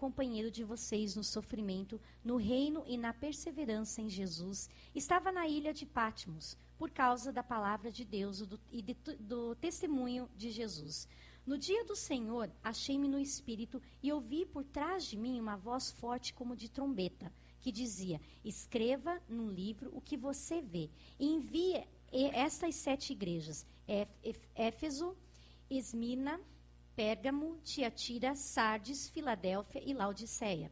companheiro de vocês no sofrimento, no reino e na perseverança em Jesus, estava na ilha de Patmos, por causa da palavra de Deus e do testemunho de Jesus. No dia do Senhor, achei-me no Espírito e ouvi por trás de mim uma voz forte como de trombeta, que dizia: escreva num livro o que você vê e envie estas 7 igrejas: Éfeso, Esmirna, Pérgamo, Tiatira, Sardes, Filadélfia e Laodiceia.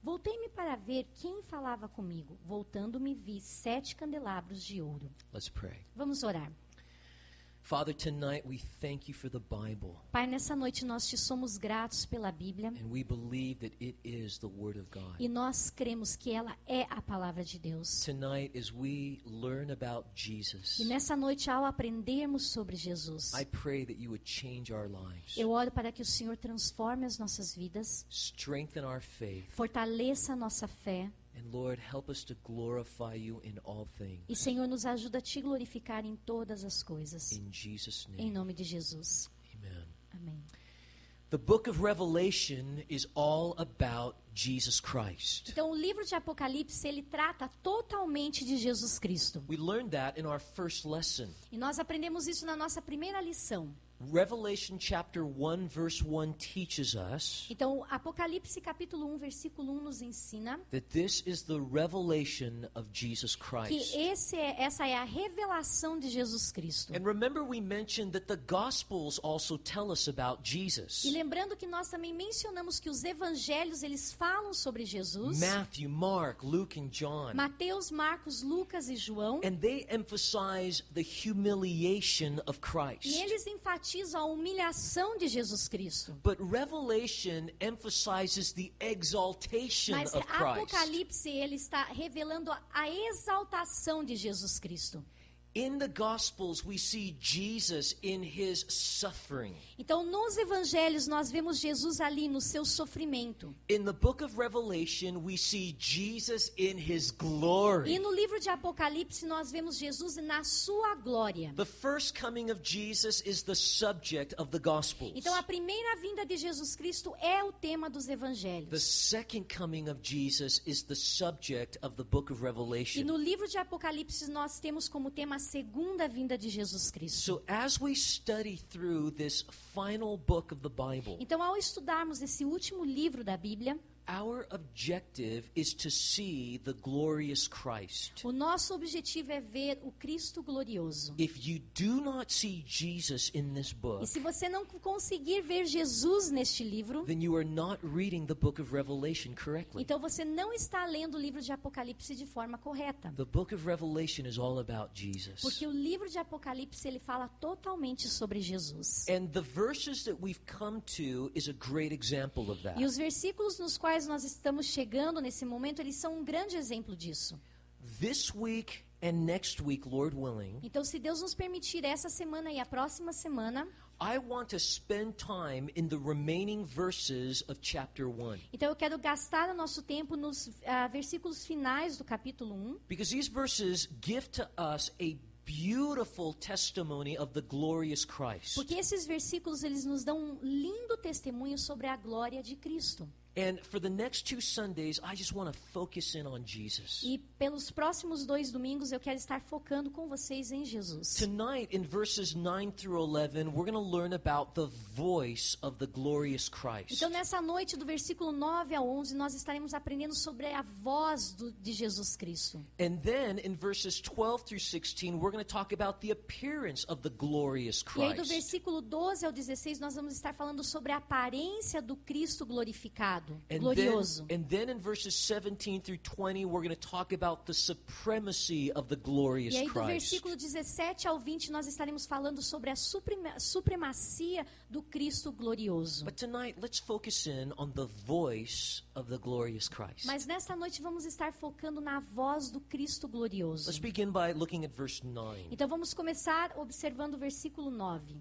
Voltei-me para ver quem falava comigo. Voltando-me, vi 7 candelabros de ouro. Let's pray. Vamos orar. Father, tonight we thank you for the Bible. Pai, nessa noite nós te somos gratos pela Bíblia. And we believe that it is the Word of God. E nós cremos que ela é a palavra de Deus. Tonight, as we learn about Jesus, E nessa noite, ao aprendermos sobre Jesus, I pray that you would change our lives, eu oro para que o Senhor transforme as nossas vidas, strengthen our faith, fortaleça a nossa fé. and Lord, help us to glorify you in all things. E, Senhor, nos ajuda a te glorificar em todas as coisas. In Jesus' Em name, nome de Jesus. amen. Amém. The book of Revelation is all about Jesus Christ. Então, o livro de Apocalipse, ele trata totalmente de Jesus Cristo. We learned that in our first lesson. E nós aprendemos isso na nossa primeira lição. Revelation chapter 1 verse 1 teaches us Então, Apocalipse capítulo 1, versículo 1 nos ensina that this is the revelation of Jesus Christ. que essa é a revelação de Jesus Cristo. And remember, we mentioned that the Gospels also tell us about Jesus. E lembrando que nós também mencionamos que os evangelhos, eles falam sobre Jesus. Matthew, Mark, Luke, and John. Mateus, Marcos, Lucas e João. And they emphasize the humiliation of E Christ. eles enfatizam a humilhação de Jesus Cristo. But Revelation emphasizes the exaltation Mas of Christ. Apocalipse, ele está revelando a exaltação de Jesus Cristo. In the Gospels, we see Jesus in his suffering. Então, nos evangelhos, nós vemos Jesus ali no seu sofrimento. In the book of Revelation, we see Jesus in his glory. E no livro de Apocalipse, nós vemos Jesus na sua glória. The first coming of Jesus is the subject of the Gospels. Então, a primeira vinda de Jesus Cristo é o tema dos The evangelhos. second coming of Jesus is the subject of the book of E Revelation. no livro de Apocalipse, nós temos como tema a segunda vinda de Jesus Cristo. So as we study through this final book of the Bible, Então, ao estudarmos esse último livro da Bíblia, our objective is to see the glorious Christ. o nosso objetivo é ver o Cristo glorioso. If you do not see Jesus in this E book, se você não conseguir ver Jesus neste livro, then you are not reading the book of Revelation correctly. então você não está lendo o livro de Apocalipse de forma correta. The book of Revelation is all about Jesus. Porque o livro de Apocalipse, ele fala totalmente sobre Jesus. And the verses that we've come to is a great example of that. E os versículos nos quais nós estamos chegando nesse momento, eles são um grande exemplo disso. This week and next week, Lord willing, Então, se Deus nos permitir essa semana e a próxima semana, I want to spend time in the remaining verses of chapter 1. então eu quero gastar o nosso tempo nos versículos finais do capítulo 1, Because these verses give to us a beautiful testimony of the glorious Christ. porque esses versículos eles nos dão um lindo testemunho sobre a glória de Cristo. And for the next 2 Sundays, I just want to focus in on Jesus. E pelos próximos 2 domingos eu quero estar focando com vocês em Jesus. Tonight, in verses 9 through 11, we're going to learn about the voice of the glorious Christ. Então, nessa noite, do versículo 9 a 11, nós estaremos aprendendo sobre a voz de Jesus Cristo. And then, in verses 12 through 16, we're going to talk about the appearance of the glorious E aí, do Christ. versículo 12 ao 16, nós vamos estar falando sobre a aparência do Cristo glorificado, And glorioso. then in verses 17 through 20, we're going to talk about the supremacy of the glorious E aí, do Christ. versículo 17 ao 20, nós estaremos falando sobre a supremacia do Cristo glorioso. But tonight, let's focus in on the voice of the glorious Christ. Mas nesta noite vamos estar focando na voz do Cristo glorioso. Let's begin by looking at verse 9. Então vamos começar observando o versículo 9.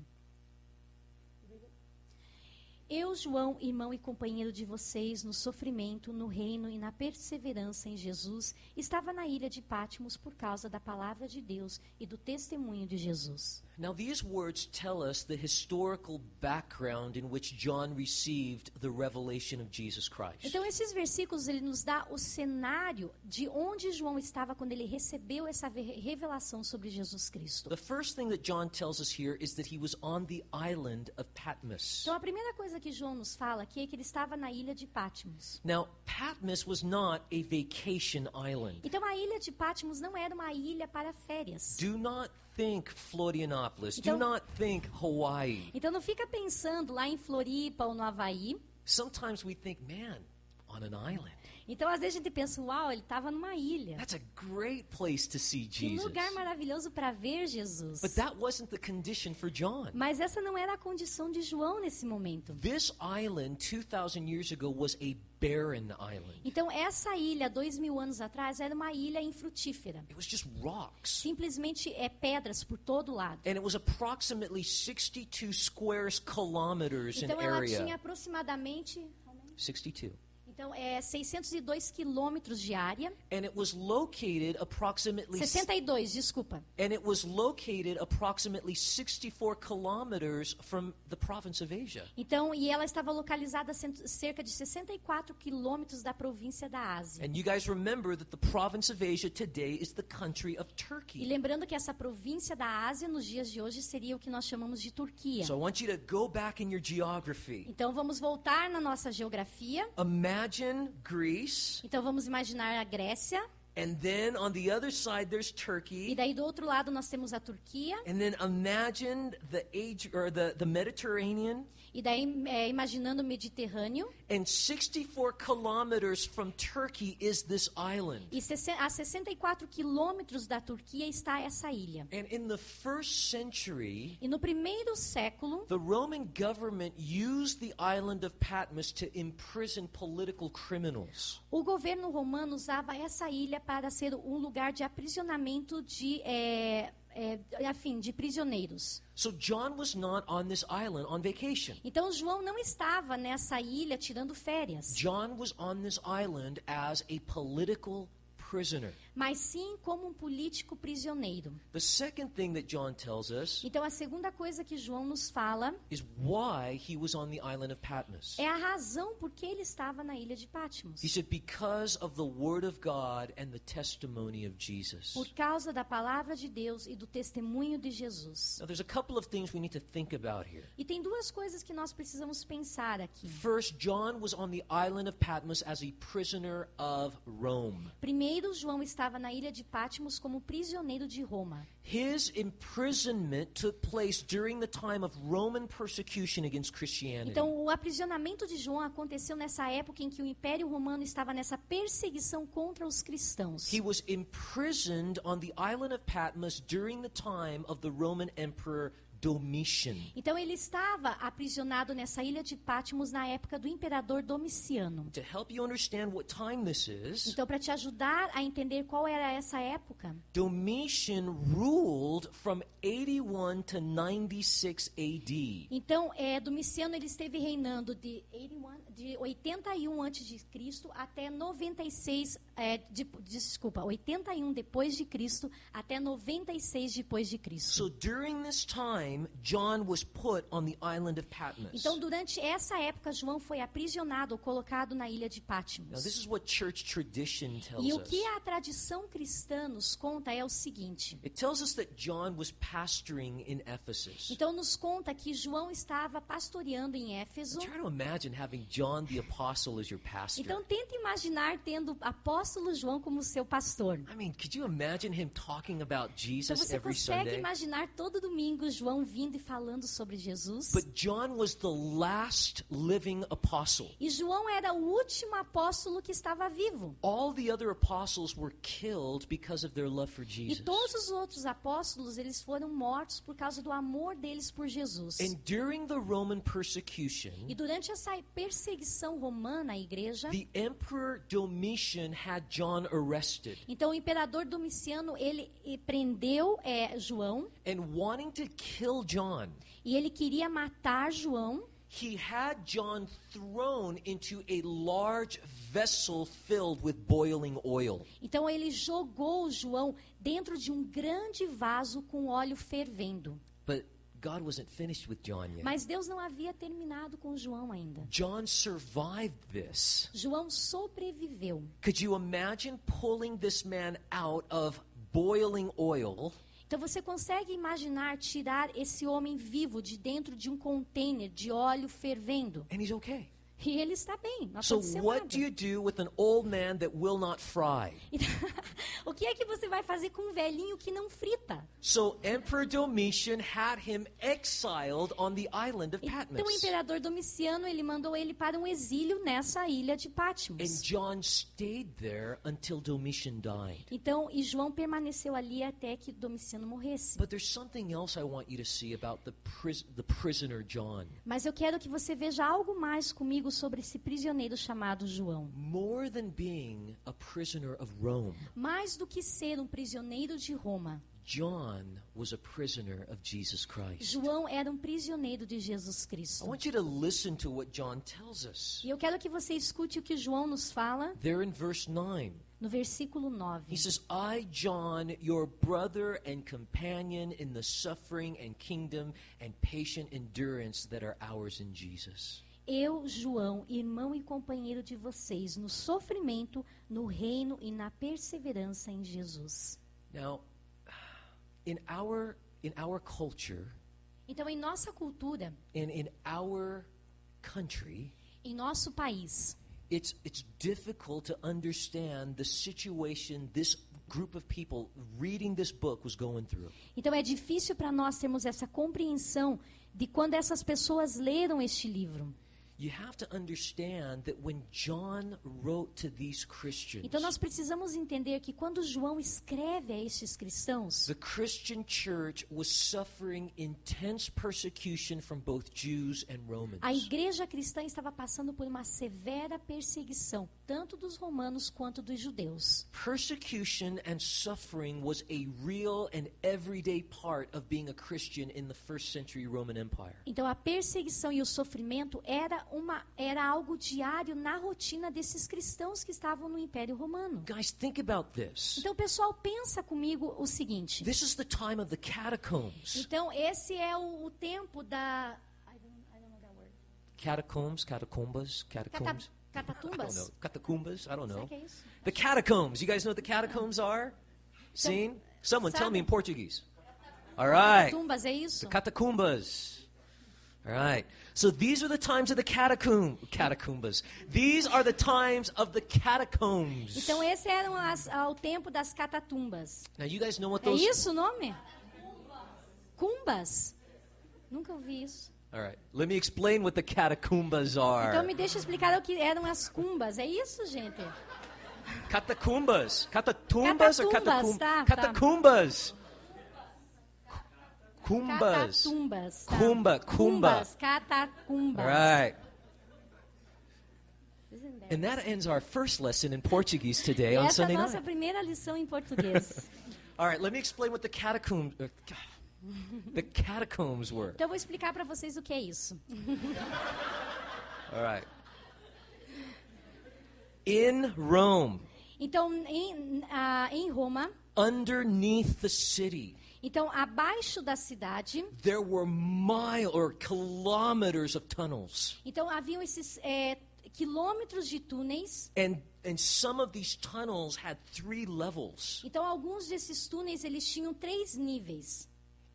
Eu, João, irmão e companheiro de vocês no sofrimento, no reino e na perseverança em Jesus, estava na ilha de Patmos por causa da palavra de Deus e do testemunho de Jesus. Now, these words tell us the historical background in which John received the revelation of Jesus Christ. Então, esses versículos, ele nos dá o cenário de onde João estava quando ele recebeu essa revelação sobre Jesus Cristo. The first thing that John tells us here is that he was on the island of Patmos. Então, a primeira coisa que João nos fala aqui é que ele estava na ilha de Patmos. Now, Patmos was not a vacation island. Então, a ilha de Patmos não era uma ilha para férias. Do not think Florianopolis. Então- Do not think Hawaii. Então, não fica pensando lá em Floripa ou no Havaí. Sometimes we think, man, on an island. Então, às vezes a gente pensa, uau, ele estava numa ilha. That's a great place to see Que Jesus. lugar maravilhoso para ver Jesus. But that wasn't the condition for John. Mas essa não era a condição de João nesse momento. This island 2,000 years ago was a barren island. Então, essa ilha, 2000 anos atrás, era uma ilha infrutífera. It was just rocks. Simplesmente pedras por todo lado. And it was approximately 62 square kilometers in Então, ela area. tinha aproximadamente 62. então, 602 quilômetros de área. And it was located approximately 62, desculpa. and it was located approximately 64 kilometers from the province of Asia. Então, e ela estava localizada a cerca de 64 quilômetros da província da Ásia. And you guys remember that the province of Asia today is the country of E Turkey. lembrando que essa província da Ásia, nos dias de hoje, seria o que nós chamamos de Turquia. So I want you to go back in your geography. Então, vamos voltar na nossa geografia. Imagine Greece, Então, vamos imaginar a Grécia. and then on the other side there's E Turkey. daí, do outro lado, nós temos a Turquia. And then imagine the Mediterranean, E daí, imaginando o Mediterrâneo. and 64 kilometers from Turkey is this island. E a 64 quilômetros da Turquia está essa ilha. And in the first century, E no primeiro século, the Roman government used the island of Patmos to imprison political criminals. o governo romano usava essa ilha para ser um lugar de aprisionamento de prisioneiros. So John was not on this island on vacation. Então, João não estava nessa ilha tirando férias, John was on this island as a political prisoner. mas sim como um político prisioneiro. The second thing that John tells us Então, a segunda coisa que João nos fala is why he was on the island of Patmos. é a razão por que ele estava na ilha de Patmos. He said, because of the word of God and the testimony of Jesus. Por causa da palavra de Deus e do testemunho de Jesus. Now, there's a couple of things we need to think about here. E tem duas coisas que nós precisamos pensar aqui. First, John was on the island of Patmos as a prisoner of Rome. Primeiro, João estava na ilha de Patmos como prisioneiro de Roma. His imprisonment took place during the time of Roman persecution against Christianity. Então, o aprisionamento de João aconteceu nessa época em que o Império Romano estava nessa perseguição contra os cristãos. He was imprisoned on the island of Patmos during the time of the Roman Emperor Domitian. Então, ele estava aprisionado nessa ilha de Patmos na época do imperador Domiciano. To help you understand what time this is, Então, para te ajudar a entender qual era essa época, Domitian ruled from 81 to 96 AD. então, Domiciano ele esteve reinando de 81 antes de Cristo até 81 depois de Cristo até 96 depois de Cristo. So during this time, John was put on the island of Patmos. Então, durante essa época, João foi aprisionado ou colocado na ilha de Now, Patmos. this is what church tradition tells E o us. que a tradição cristã nos conta é o seguinte. It tells us that John was pastoring in Ephesus. Então, nos conta que João estava pastoreando em Éfeso. Try to imagine having John the Apostle as your pastor. Então, tenta imaginar tendo apóstolo João como seu pastor. I mean, could you imagine him talking about Então, Jesus você every consegue Sunday? imaginar todo domingo João vindo e falando sobre Jesus? But John was the last living apostle. E João era o último apóstolo que estava vivo. All the other apostles were killed because of their love for E Jesus. todos os outros apóstolos, eles foram mortos por causa do amor deles por Jesus. And during the Roman persecution, E durante essa perseguição romana à igreja, the Emperor Domitian had John arrested. então o imperador Domiciano, ele prendeu João And wanting to kill John, e ele queria matar João. he had John thrown into a large vessel filled with boiling oil. Então ele jogou João dentro de um grande vaso com óleo fervendo. But God wasn't finished with John yet. Mas Deus não havia terminado com João ainda. John survived this. João sobreviveu. Could you imagine pulling this man out of boiling oil? Então você consegue imaginar tirar esse homem vivo de dentro de um container de óleo fervendo? And he's okay. E ele está bem, não So aconteceu what nada. do you do with an old man that will not fry? O que é que você vai fazer com um velhinho que não frita? So Emperor Domitian had him exiled on the island of Então o Patmos. imperador Domiciano, ele mandou ele para um exílio nessa ilha de And Patmos. John stayed there until Domitian died. Então, e João permaneceu ali até que Domiciano morresse. But there's something else I want you to see about the prisoner John. Mas eu quero que você veja algo mais comigo sobre esse prisioneiro chamado João. More than being a prisoner of Rome, Mais do que ser um prisioneiro de Roma, John was a prisoner of Jesus Christ. João era um prisioneiro de Jesus I Cristo. want you to listen to what John tells us. E eu quero que você escute o que João nos fala There in verse 9. no versículo 9. He says, I, John, your brother and companion in the suffering and kingdom and patient endurance that are ours in Jesus. Eu, João, irmão e companheiro de vocês, no sofrimento, no reino e na perseverança em Jesus. Now, in our culture, Então, em nossa cultura, and in our country, em nosso país, it's difficult to understand the situation this group of people reading this book was going through. então é difícil para nós termos essa compreensão de quando essas pessoas leram este livro. You have to understand that when John wrote to these Christians, Então nós precisamos entender que quando João escreve a estes cristãos, the Christian church was suffering intense persecution from both Jews and Romans. a igreja cristã estava passando por uma severa perseguição, tanto dos romanos quanto dos judeus. Persecution and suffering was a real and everyday part of being a Christian in the first century Roman Empire. Então a perseguição e o sofrimento era algo diário na rotina desses cristãos que estavam no Império Romano. Guys, think about this. Então, pessoal, pensa comigo o seguinte. This is the time of the catacombs. Então, esse é o tempo da... I don't know that word. Catacombs, catacombas, catacombs. I don't Catatumbas? know. Catacumbas, I don't Será know. que é isso? The catacombs. You guys know what the catacombs are? Seen? Someone tell me in Portuguese. All right. Catatumbas, é isso? The catacumbas. All right. So these are the times of the catacumbas. These are the times of the catacombs. Então, esse era o tempo das catatumbas. Now you guys know what É those... isso o nome? Cumbas? Nunca ouvi isso. All right. Let me explain what the catacumbas are. Então, me deixa explicar o que eram as cumbas. É isso, gente? Catacumbas. Catatumbas or Catatumbas, tá. Catacumbas. Cumbas. Catatumbas. Tá. Cumba. Cumbas, catacumbas. All right. Isn't that- And that ends our first lesson in Portuguese today on Essa é a Sunday nossa night. primeira lição em português. All right, let me explain what the catacombs were. Então eu vou explicar para vocês o que é isso. All right. In Rome, Então, em Roma, underneath the city, então abaixo da cidade, there were kilometers of tunnels. então haviam esses quilômetros de túneis. And some of these tunnels had 3 levels. Então alguns desses túneis eles tinham 3 níveis.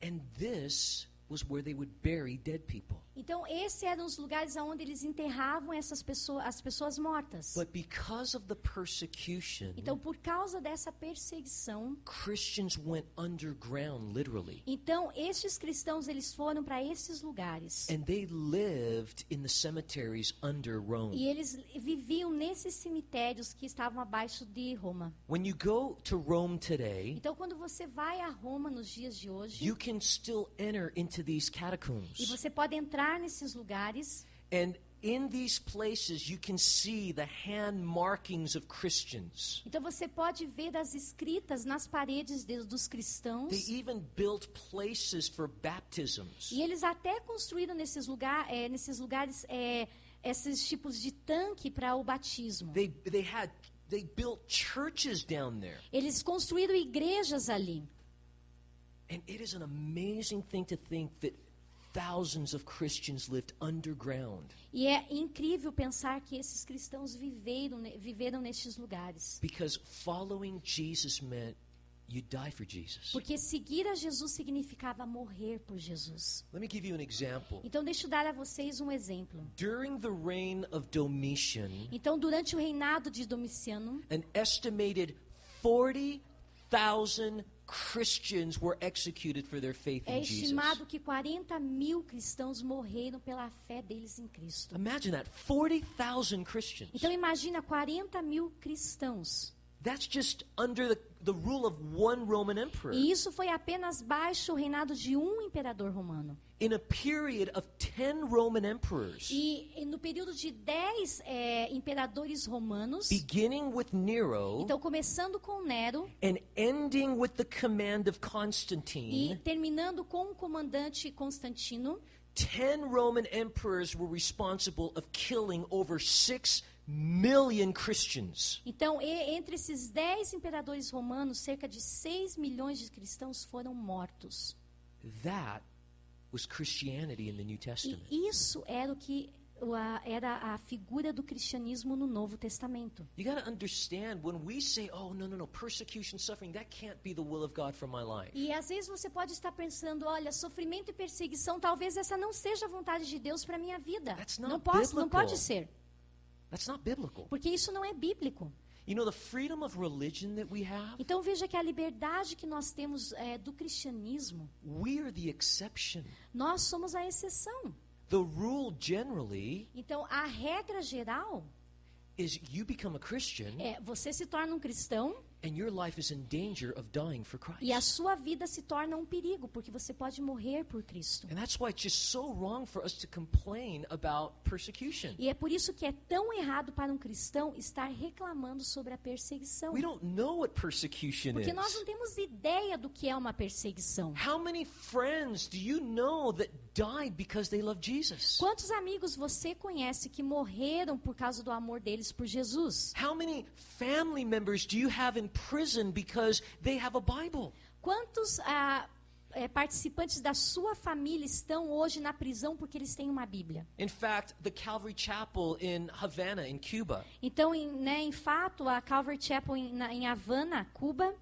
And this was where they would bury dead people. Então esses eram os lugares onde eles enterravam as pessoas mortas. But because of the persecution, Então por causa dessa perseguição, Christians went underground, literally. então estes cristãos eles foram para esses lugares. And they lived in the cemeteries under Rome. E eles viviam nesses cemitérios que estavam abaixo de Roma. When you go to Rome today, Então quando você vai a Roma nos dias de hoje, you can still enter into these e catacombs. você pode entrar nesses lugares, And in these places you can see the hand markings of Christians. Então você pode ver as escritas nas paredes dos cristãos. They even built places for baptisms. E eles até construíram nesses lugares esses tipos de tanque para o batismo. They built churches down there. Eles construíram igrejas ali. And it is an amazing thing to think that thousands of Christians lived underground. E é incrível pensar que esses cristãos viveram nestes lugares. Because following Jesus meant you die for Jesus. Porque seguir a Jesus significava morrer por Jesus. Let me give you an example. Então deixa eu dar a vocês um exemplo. During the reign of Domitian, Então durante o reinado de Domiciano, an estimated 40,000 Christians were executed for their faith é in Jesus. estimado que 40.000 cristãos morreram pela fé deles em Cristo. Imagine that, 40,000 Christians. Então imagina 40.000 cristãos. That's just under the rule of one Roman emperor. E isso foi apenas baixo o reinado de um imperador romano. In a period of 10 Roman emperors, E no período de 10 imperadores romanos, beginning with Nero então começando com Nero and ending with the command of e Constantine, terminando com o comandante Constantino, 10 Roman emperors were responsible of killing over 6 million Christians. então entre esses 10 imperadores romanos, cerca de 6 milhões de cristãos foram mortos. That was Christianity in the New Testament. E isso era o que era a figura do cristianismo no Novo Testamento. You got to understand, when we say, oh, no, persecution, suffering, that can't be the will of God for my life. E às vezes você pode estar pensando, olha, sofrimento e perseguição, talvez essa não seja a vontade de Deus para a minha vida. That's not Não biblical. pode ser, That's not biblical. porque isso não é bíblico. You know, the freedom of religion that we have, Então veja que a liberdade que nós temos do cristianismo, we are the exception. nós somos a exceção. The rule generally Então a regra geral is you become a Christian é você se torna um cristão and your life is in danger of dying for e a Christ. sua vida se torna um perigo, porque você pode morrer por Cristo. And that's why it's just so wrong for us to complain about persecution. E é por isso que é tão errado para um cristão estar reclamando sobre a perseguição. We don't know what persecution Porque nós is. não temos ideia do que é uma perseguição. How many friends do you know that died because they love Jesus? Quantos amigos você conhece que morreram por causa do amor deles por Jesus? How many family members do you have in prison because they have a Bible? Quantos participantes da sua família estão hoje na prisão porque eles têm uma Bíblia? In fact, the Calvary Chapel in Havana, in Cuba, Então, em fato, a Calvary Chapel em Havana, Cuba,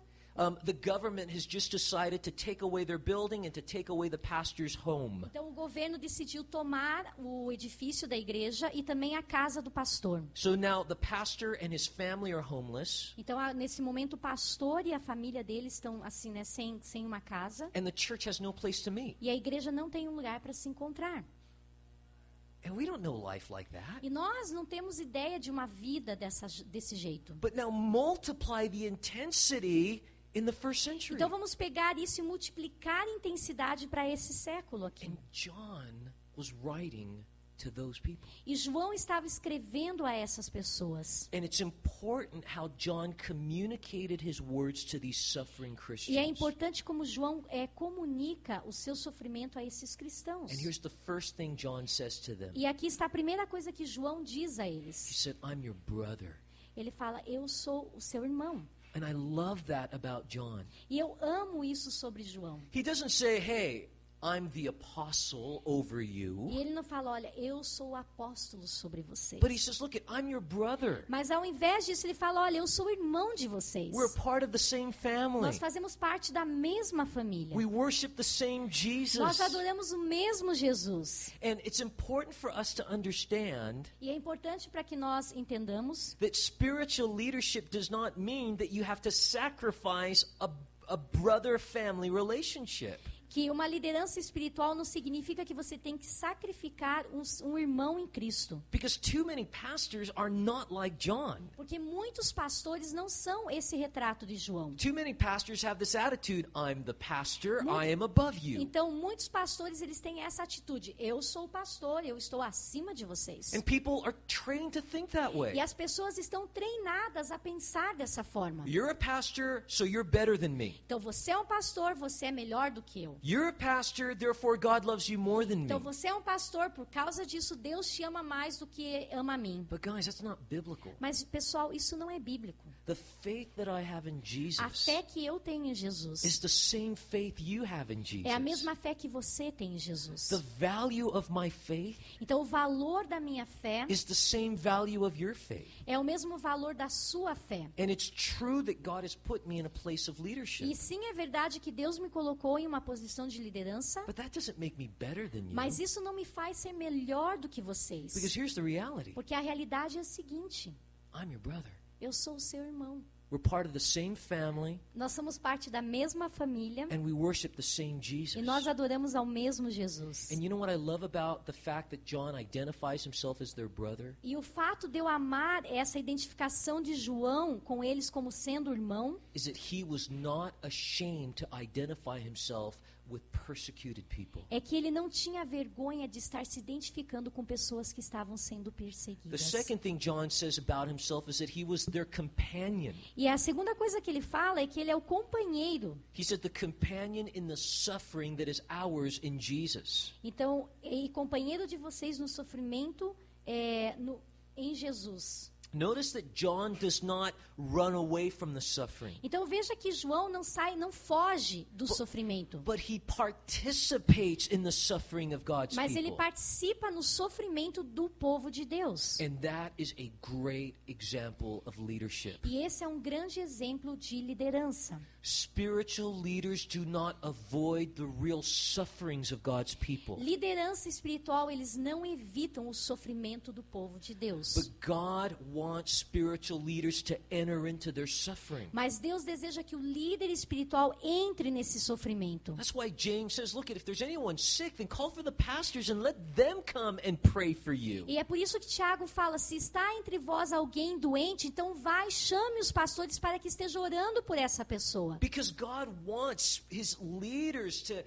the government has just decided to take away their building and to take away the pastor's home. então o governo decidiu tomar o edifício da igreja e também a casa do pastor. So now the pastor and his family are homeless, Então, nesse momento, o pastor e a família dele estão assim, né, sem uma casa. and the church has no place to meet. E a igreja não tem um lugar para se encontrar. And we don't know life like that. E nós não temos ideia de uma vida desse jeito. But now multiply the intensity in the first century. Então vamos pegar isso e multiplicar a intensidade para esse século aqui. And John was writing to those people. E João estava escrevendo a essas pessoas. And it's important how John communicated his words to these suffering E é Christians. importante como João comunica o seu sofrimento a esses cristãos. And here's the first thing John says to them. E aqui está a primeira coisa que João diz a He eles. said, I'm your brother. Ele fala, eu sou o seu irmão. And I love that about John. E eu amo isso sobre João. He doesn't say, hey, I'm the apostle over E you. ele não fala, olha, eu sou o apóstolo sobre vocês. But he says, look, I'm your brother. Mas ao invés disso, ele fala, olha, eu sou o irmão de vocês. We're part of the same family. Nós fazemos parte da mesma família. We worship the same Nós Jesus. adoramos o mesmo Jesus. And it's important for us to understand E é importante para que nós entendamos that spiritual leadership does not mean that you have to sacrifice a brother-family relationship. que uma liderança espiritual não significa que você tem que sacrificar um irmão em Cristo. Because too many pastors are not like John. Porque muitos pastores não são esse retrato de João. Too many pastors have this attitude, I'm the pastor, I am above you. Então, muitos pastores, eles têm essa atitude. Eu sou o pastor, eu estou acima de vocês. And people are trained to think that way. E as pessoas estão treinadas a pensar dessa forma. You're a pastor, so you're better than me. Então, você é um pastor, você é melhor do que eu. You're a pastor, therefore God loves you more than me. Então, você é um pastor, por causa disso, Deus te ama mais do que ama a mim. But guys, that's not biblical. Mas, pessoal, isso não é bíblico. The faith that I have in A Jesus fé que eu tenho em Jesus is the same faith you have in Jesus. é a mesma fé que você tem em Jesus. The value of my faith Então, o valor da minha fé is the same value of your faith. é o mesmo valor da sua fé. And it's true that God has put me in a place of leadership. E sim, é verdade que Deus me colocou em uma posição de liderança, But that doesn't make me better than you. mas isso não me faz ser melhor do que vocês. Because here's the reality. Porque a realidade é a seguinte: I'm your brother. eu sou o seu irmão. We're part of the same family, Nós somos parte da mesma família and we worship the same Jesus. e nós adoramos ao mesmo Jesus. And you know what I love about the fact that John identifies himself as their brother? E o fato de eu amar essa identificação de João com eles como sendo irmão, Is that he was not ashamed to identify himself with persecuted people. é que ele não tinha vergonha de estar se identificando com pessoas que estavam sendo The perseguidas. second thing John says about himself is that he was their companion. E a segunda coisa que ele fala é que ele é o companheiro. He said the companion in the suffering that is ours in Jesus. Então, e companheiro de vocês no sofrimento em Jesus. Notice that John does not run away from the suffering, Então veja que João não foge do sofrimento, but he participates in the suffering of God's mas ele people. participa no sofrimento do povo de Deus. And that is a great example of leadership. E esse é um grande exemplo de liderança. Spiritual leaders do not avoid the real sufferings of God's people. Liderança espiritual, eles não evitam o sofrimento do povo de Deus. But God wants spiritual leaders to enter into their suffering. Mas Deus deseja que o líder espiritual entre nesse sofrimento. That's why James says, look, if there's anyone sick, then call for the pastors and let them come and pray for you. E é por isso que Tiago fala, se está entre vós alguém doente, então vai, chame os pastores para que esteja orando por essa pessoa. Because God wants his leaders to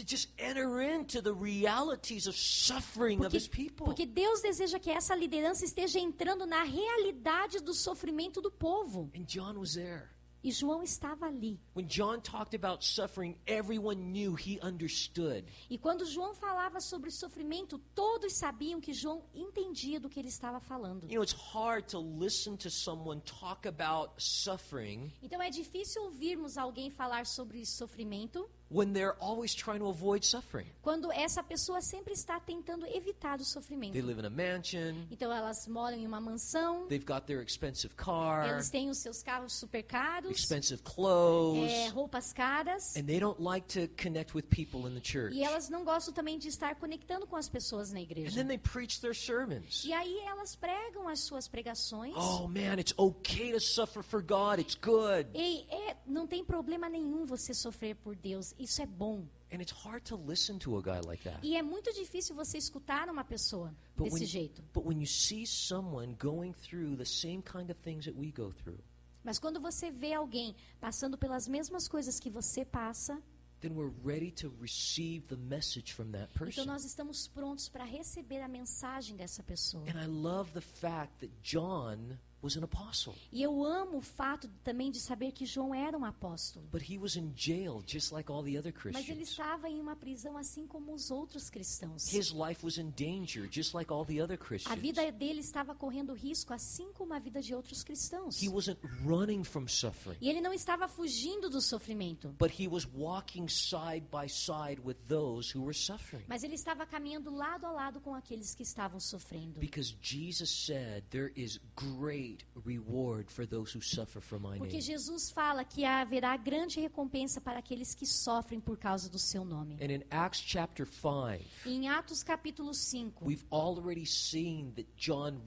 just enter into the realities of suffering of his people. Porque Deus deseja que essa liderança esteja entrando na realidade do sofrimento do povo. And John was there. E João estava ali. When John talked about suffering, everyone knew he understood. E quando João falava sobre sofrimento, todos sabiam que João entendia do que ele estava falando. You know, it's hard to listen to someone talk about suffering Então é difícil ouvirmos alguém falar sobre sofrimento when they're always trying to avoid suffering. quando essa pessoa sempre está tentando evitar o sofrimento. They live in a mansion, Então elas moram em uma mansão, they've got their expensive car, eles têm os seus carros super caros, expensive clothes, roupas caras, and they don't like to connect with people in the church. e elas não gostam também de estar conectando com as pessoas na And igreja. then they preach their sermons. E aí elas pregam as suas pregações. Oh man, it's okay to suffer for God. It's good. Ei, não tem problema nenhum você sofrer por Deus. Isso é bom. And it's hard to listen to a guy like that. E é muito difícil você escutar uma pessoa desse jeito. But when you see someone going through the same kind of things that we go through, Mas quando você vê alguém passando pelas mesmas coisas que você passa, then we're ready to receive the message from that então person. nós estamos prontos para receber a mensagem dessa pessoa. And I love the fact that John was an apostle, E eu amo o fato também de saber que João era um apóstolo. but he was in jail just like all the other Mas ele Christians. estava em uma prisão assim como os outros cristãos. His life was in danger just like all the other A Christians. vida dele estava correndo risco assim como a vida de outros cristãos. He wasn't running from suffering, E ele não estava fugindo do sofrimento. but he was walking side by side with those who were suffering. Mas ele estava caminhando lado a lado com aqueles que estavam sofrendo. Because Jesus said there is great reward for those who suffer for my Porque name. Jesus fala que haverá grande recompensa para aqueles que sofrem por causa do seu nome. And in Acts chapter 5, Em Atos capítulo 5, we've already seen that John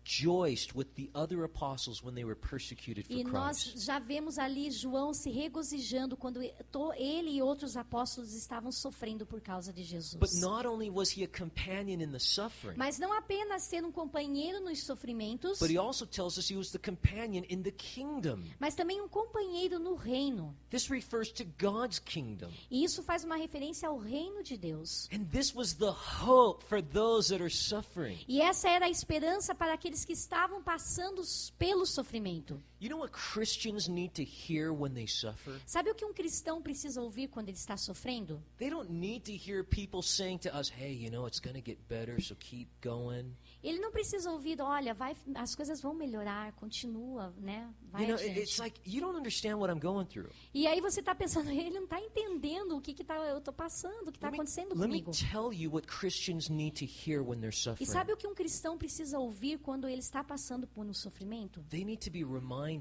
rejoiced with the other apostles when they were persecuted for E nós Christ. já vemos ali João se regozijando quando ele e outros apóstolos estavam sofrendo por causa de But Jesus. not only was he a companion in the suffering, Mas não apenas ser um companheiro nos sofrimentos, but he also tells us he was the companion in the kingdom. mas também um companheiro no reino. This refers to God's kingdom. E isso faz uma referência ao reino de Deus. And this was the hope for those that are suffering. E essa era a esperança para aqueles que estavam passando pelo sofrimento. You know what Christians need to hear when they suffer? Sabe o que um cristão precisa ouvir quando ele está sofrendo? They don't need to hear people saying to us, hey, you know, it's going to get better, so keep going. Ele não precisa ouvir, olha, as coisas vão melhorar, continua, né? Vai You know, adiante. it's like, you don't understand what I'm going through. E aí você está pensando, ele não está entendendo o que eu estou passando, o que está acontecendo Let me comigo. tell you what Christians need to hear when they're E suffering. sabe o que um cristão precisa ouvir quando ele está passando por um sofrimento? They need to be reminded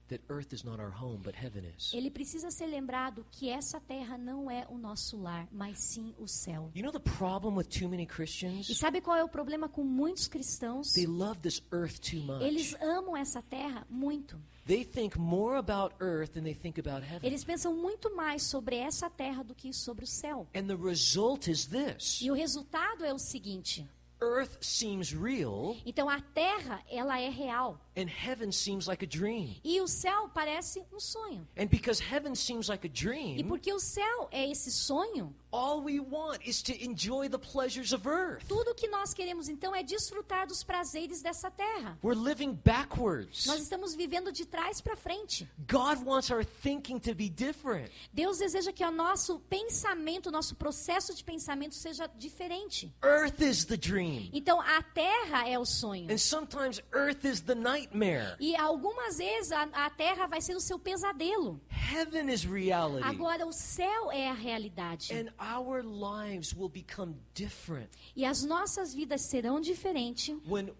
that earth is not our home, but heaven is. Ele precisa ser lembrado que essa terra não é o nosso lar, mas sim o céu. You know the problem with too many E Christians? sabe qual é o problema com muitos cristãos? They love this earth too much. Eles amam essa terra muito. They think more about earth than they think about heaven. Eles pensam muito mais sobre essa terra do que sobre o céu. And the result is this. E o resultado é o seguinte. Earth seems real Então a terra, ela é real. and heaven seems like a dream. E o céu parece um sonho. And because heaven seems like a E dream, porque o céu é esse sonho, all we want is to enjoy the pleasures of earth. tudo que nós queremos então é desfrutar dos prazeres dessa terra. We're living backwards. Nós estamos vivendo de trás para frente. God wants our thinking to be different. Deus deseja que o nosso pensamento, o nosso processo de pensamento seja diferente. Earth is the dream. Então a terra é o sonho. And sometimes earth is the nightmare. E algumas vezes a terra vai ser o seu pesadelo. Heaven is reality. Agora o céu é a realidade. And our lives will become different E as nossas vidas serão diferentes when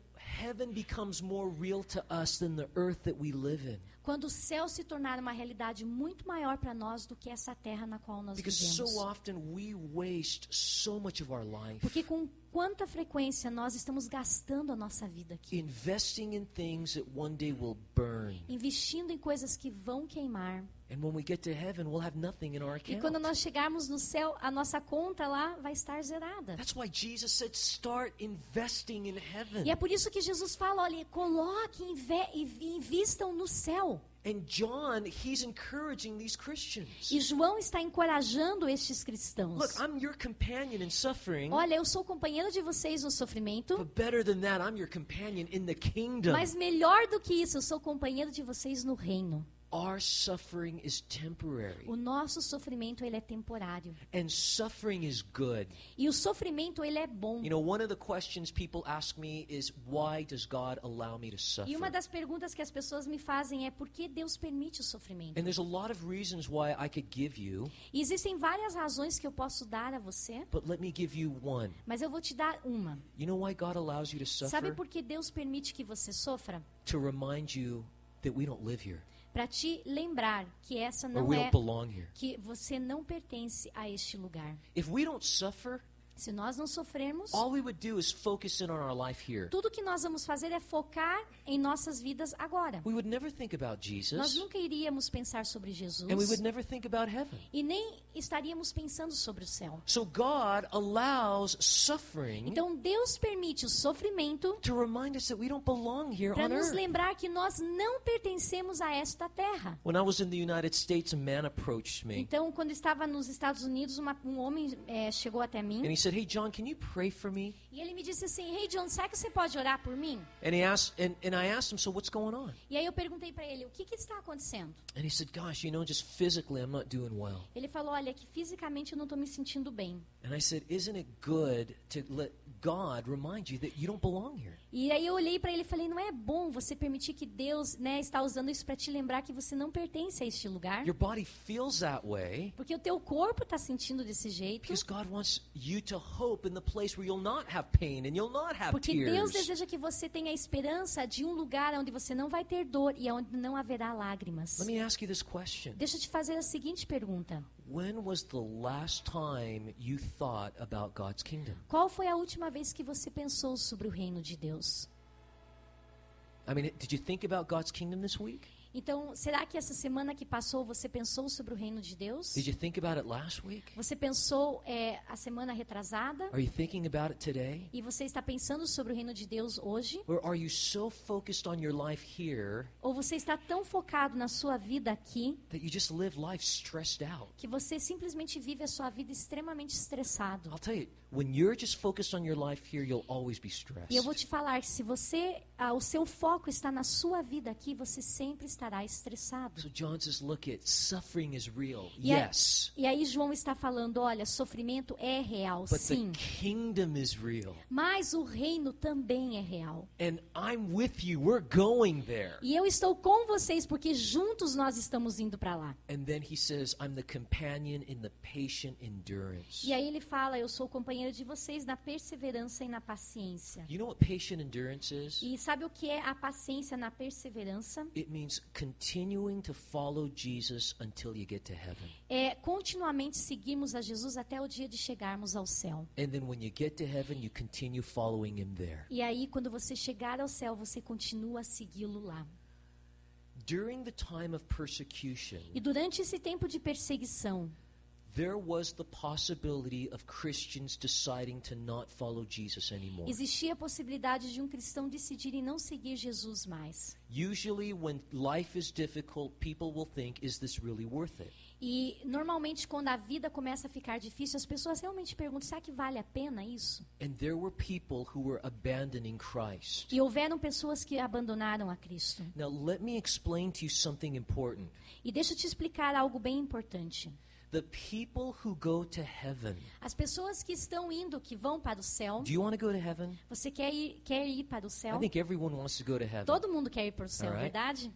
heaven becomes more real to us than the earth that we live in. quando o céu se tornar uma realidade muito maior para nós do que essa terra na qual nós Because vivemos. so often we waste so much of our life Porque com quanta frequência nós estamos gastando a nossa vida aqui, investing in things that one day will burn. investindo em coisas que vão queimar. And when we get to heaven, we'll have nothing in our E quando account. nós chegarmos no céu, a nossa conta lá vai estar zerada. That's why Jesus said, start investing in heaven. E é por isso que Jesus fala, olha, coloquem e invistam no céu. And John, he's encouraging these Christians. E João está encorajando estes cristãos. Look, I'm your companion in suffering, Olha, eu sou companheiro de vocês no sofrimento, but better than that, I'm your companion in the kingdom. mas melhor do que isso, eu sou companheiro de vocês no reino. Our suffering is temporary, O nosso sofrimento, ele é temporário. and suffering is good. E o sofrimento, ele é bom. You know, one of the questions people ask me is, why does God allow me to suffer? E uma das perguntas que as pessoas me fazem é por que Deus permite o sofrimento? And there's a lot of reasons why I could give you, E existem várias razões que eu posso dar a você, but let me give you one. mas eu vou te dar uma. You know why God allows you to Sabe suffer? por que Deus permite que você sofra? To remind you that we don't live here, Para te lembrar que essa or não we é, don't belong here. que você não pertence a este lugar. If we don't suffer, Se nós não sofrermos, all we would do is focus in on our life here. tudo que nós vamos fazer é focar em nossas vidas agora. We would never think about Nós Jesus, nunca iríamos pensar sobre Jesus and we would never think about heaven. e nem estaríamos pensando sobre o céu. So God allows suffering Então Deus permite o sofrimento to remind us that we don't belong here para on nos earth. lembrar que nós não pertencemos a esta terra. When I was in the United States, a man approached me, Então, quando estava nos Estados Unidos, um homem chegou até and mim he said, "Hey, John, can you pray for me?" e ele me disse assim: "Hey John, será que você pode orar por mim?" And he asked, and I asked him, "So what's going on?" E aí eu perguntei para ele: "O que está acontecendo?" And he said, "Gosh, you know, just physically, I'm not doing well." Ele falou: "Olha, que fisicamente eu não estou me sentindo bem." And I said, "Isn't it good to let God remind you that you don't belong here?" E aí eu olhei para ele e falei: "Não é bom você permitir que Deus, está usando isso para te lembrar que você não pertence a este lugar? Your body feels that way Porque o teu corpo está sentindo desse jeito. because God wants you to hope in the place where you'll not have pain and you'll not have Porque Deus tears." deseja que você tenha a esperança de um lugar onde você não vai ter dor e onde não haverá lágrimas." Let me ask you this question. Deixa eu te fazer a seguinte pergunta. When was the last time you thought about God's kingdom? Qual foi a última vez que você pensou sobre o reino de Deus? I mean, did you think about God's kingdom this week? Então, será que essa semana que passou você pensou sobre o reino de Deus? Did you think about it last week? Você pensou a semana retrasada? Are you thinking about it today? E você está pensando sobre o reino de Deus hoje? Or are you so focused on your life here Ou você está tão focado na sua vida aqui that you just live life stressed out? que você simplesmente vive a sua vida extremamente estressado? I'll tell you, when you're just focused on your life here, you'll always be stressed. E eu vou te falar que se o seu foco está na sua vida aqui, você sempre estará estressado. So John says, look, suffering is real. E Yes. E aí João está falando, olha, sofrimento é real, But sim. the kingdom is real. Mas o reino também é real. And I'm with you. We're going there. E eu estou com vocês porque juntos nós estamos indo para lá. And then he says, I'm the companion in the patient endurance. E aí ele fala, eu sou companheiro de vocês na perseverança e na paciência. You know what patient endurance is? E sabe o que é a paciência na perseverança? It means continuing to follow Jesus until you get to heaven. É continuamente seguirmos a Jesus até o dia de chegarmos ao céu. And then when you get to heaven, you continue following him there. E aí, quando você chegar ao céu, você continua a segui-lo lá. During the time of persecution, E durante esse tempo de perseguição, there was the possibility of Christians deciding to not follow Jesus anymore. existia a possibilidade de um cristão decidir em não seguir Jesus mais. Usually when life is difficult, people will think, is this really worth it? E normalmente quando a vida começa a ficar difícil, as pessoas realmente perguntam, será que vale a pena isso? And there were people who were abandoning Christ. E houveram pessoas que abandonaram a Cristo. Now let me explain to you something important. E deixa eu te explicar algo bem importante. The people who go to heaven. As pessoas que estão indo, que vão para o céu, Do you want to go to heaven? você quer ir para o céu? I think everyone wants to go to heaven. Todo mundo quer ir para o céu, Alright. verdade?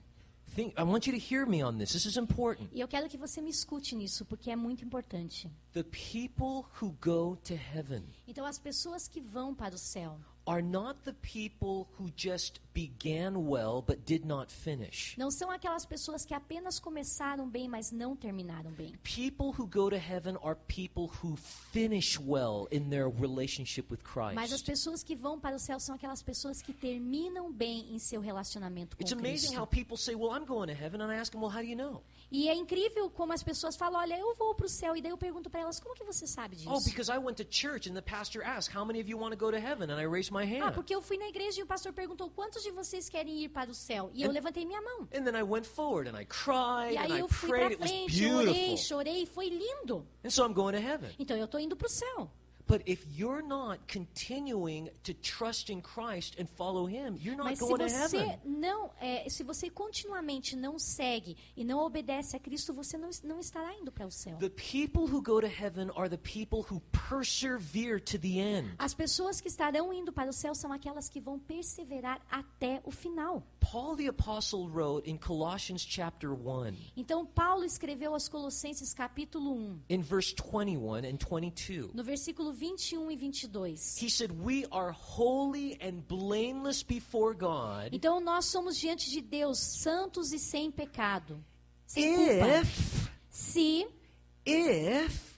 I want you to hear me on this. This is important. E eu quero que você me escute nisso, porque é muito importante. The people who go to heaven Então, as pessoas que vão para o céu are not the people who just began well but did not finish. não são aquelas pessoas que apenas começaram bem, mas não terminaram bem. People who go to heaven are people who finish well in their relationship with Mas as Christ. pessoas que vão para o céu são aquelas pessoas que terminam bem em seu relacionamento com It's amazing how Cristo. people say, well, I'm going to heaven, and I ask them, well, how do you know? E é incrível como as pessoas falam, olha, eu vou para o céu. E daí eu pergunto para elas, como que você sabe disso? Oh, because I went to church and the pastor asked, how many of you want to go to heaven? And I raised my Ah, hand. porque eu fui na igreja e o pastor perguntou, quantos de vocês querem ir para o céu? E eu levantei minha mão. And then I went forward and I cried E and aí I eu fui prayed. para It was frente, orei, beautiful. chorei, foi lindo. And so I'm going to heaven. Então eu estou indo para o céu. But if you're not continuing to trust in Christ and follow him, you're not Mas se going to você heaven. não, se você continuamente não segue e não obedece a Cristo, você não estará indo para o céu. The people who go to heaven are the people who persevere to the end. As pessoas que estarão indo para o céu são aquelas que vão perseverar até o final. Paul the apostle wrote in Colossians chapter 1, Então Paulo escreveu aos Colossenses capítulo 1, in verse 21 and 22. no versículo 21 e 22. He said, "We are holy and blameless before God Então nós somos diante de Deus santos e sem pecado. Sem culpa. if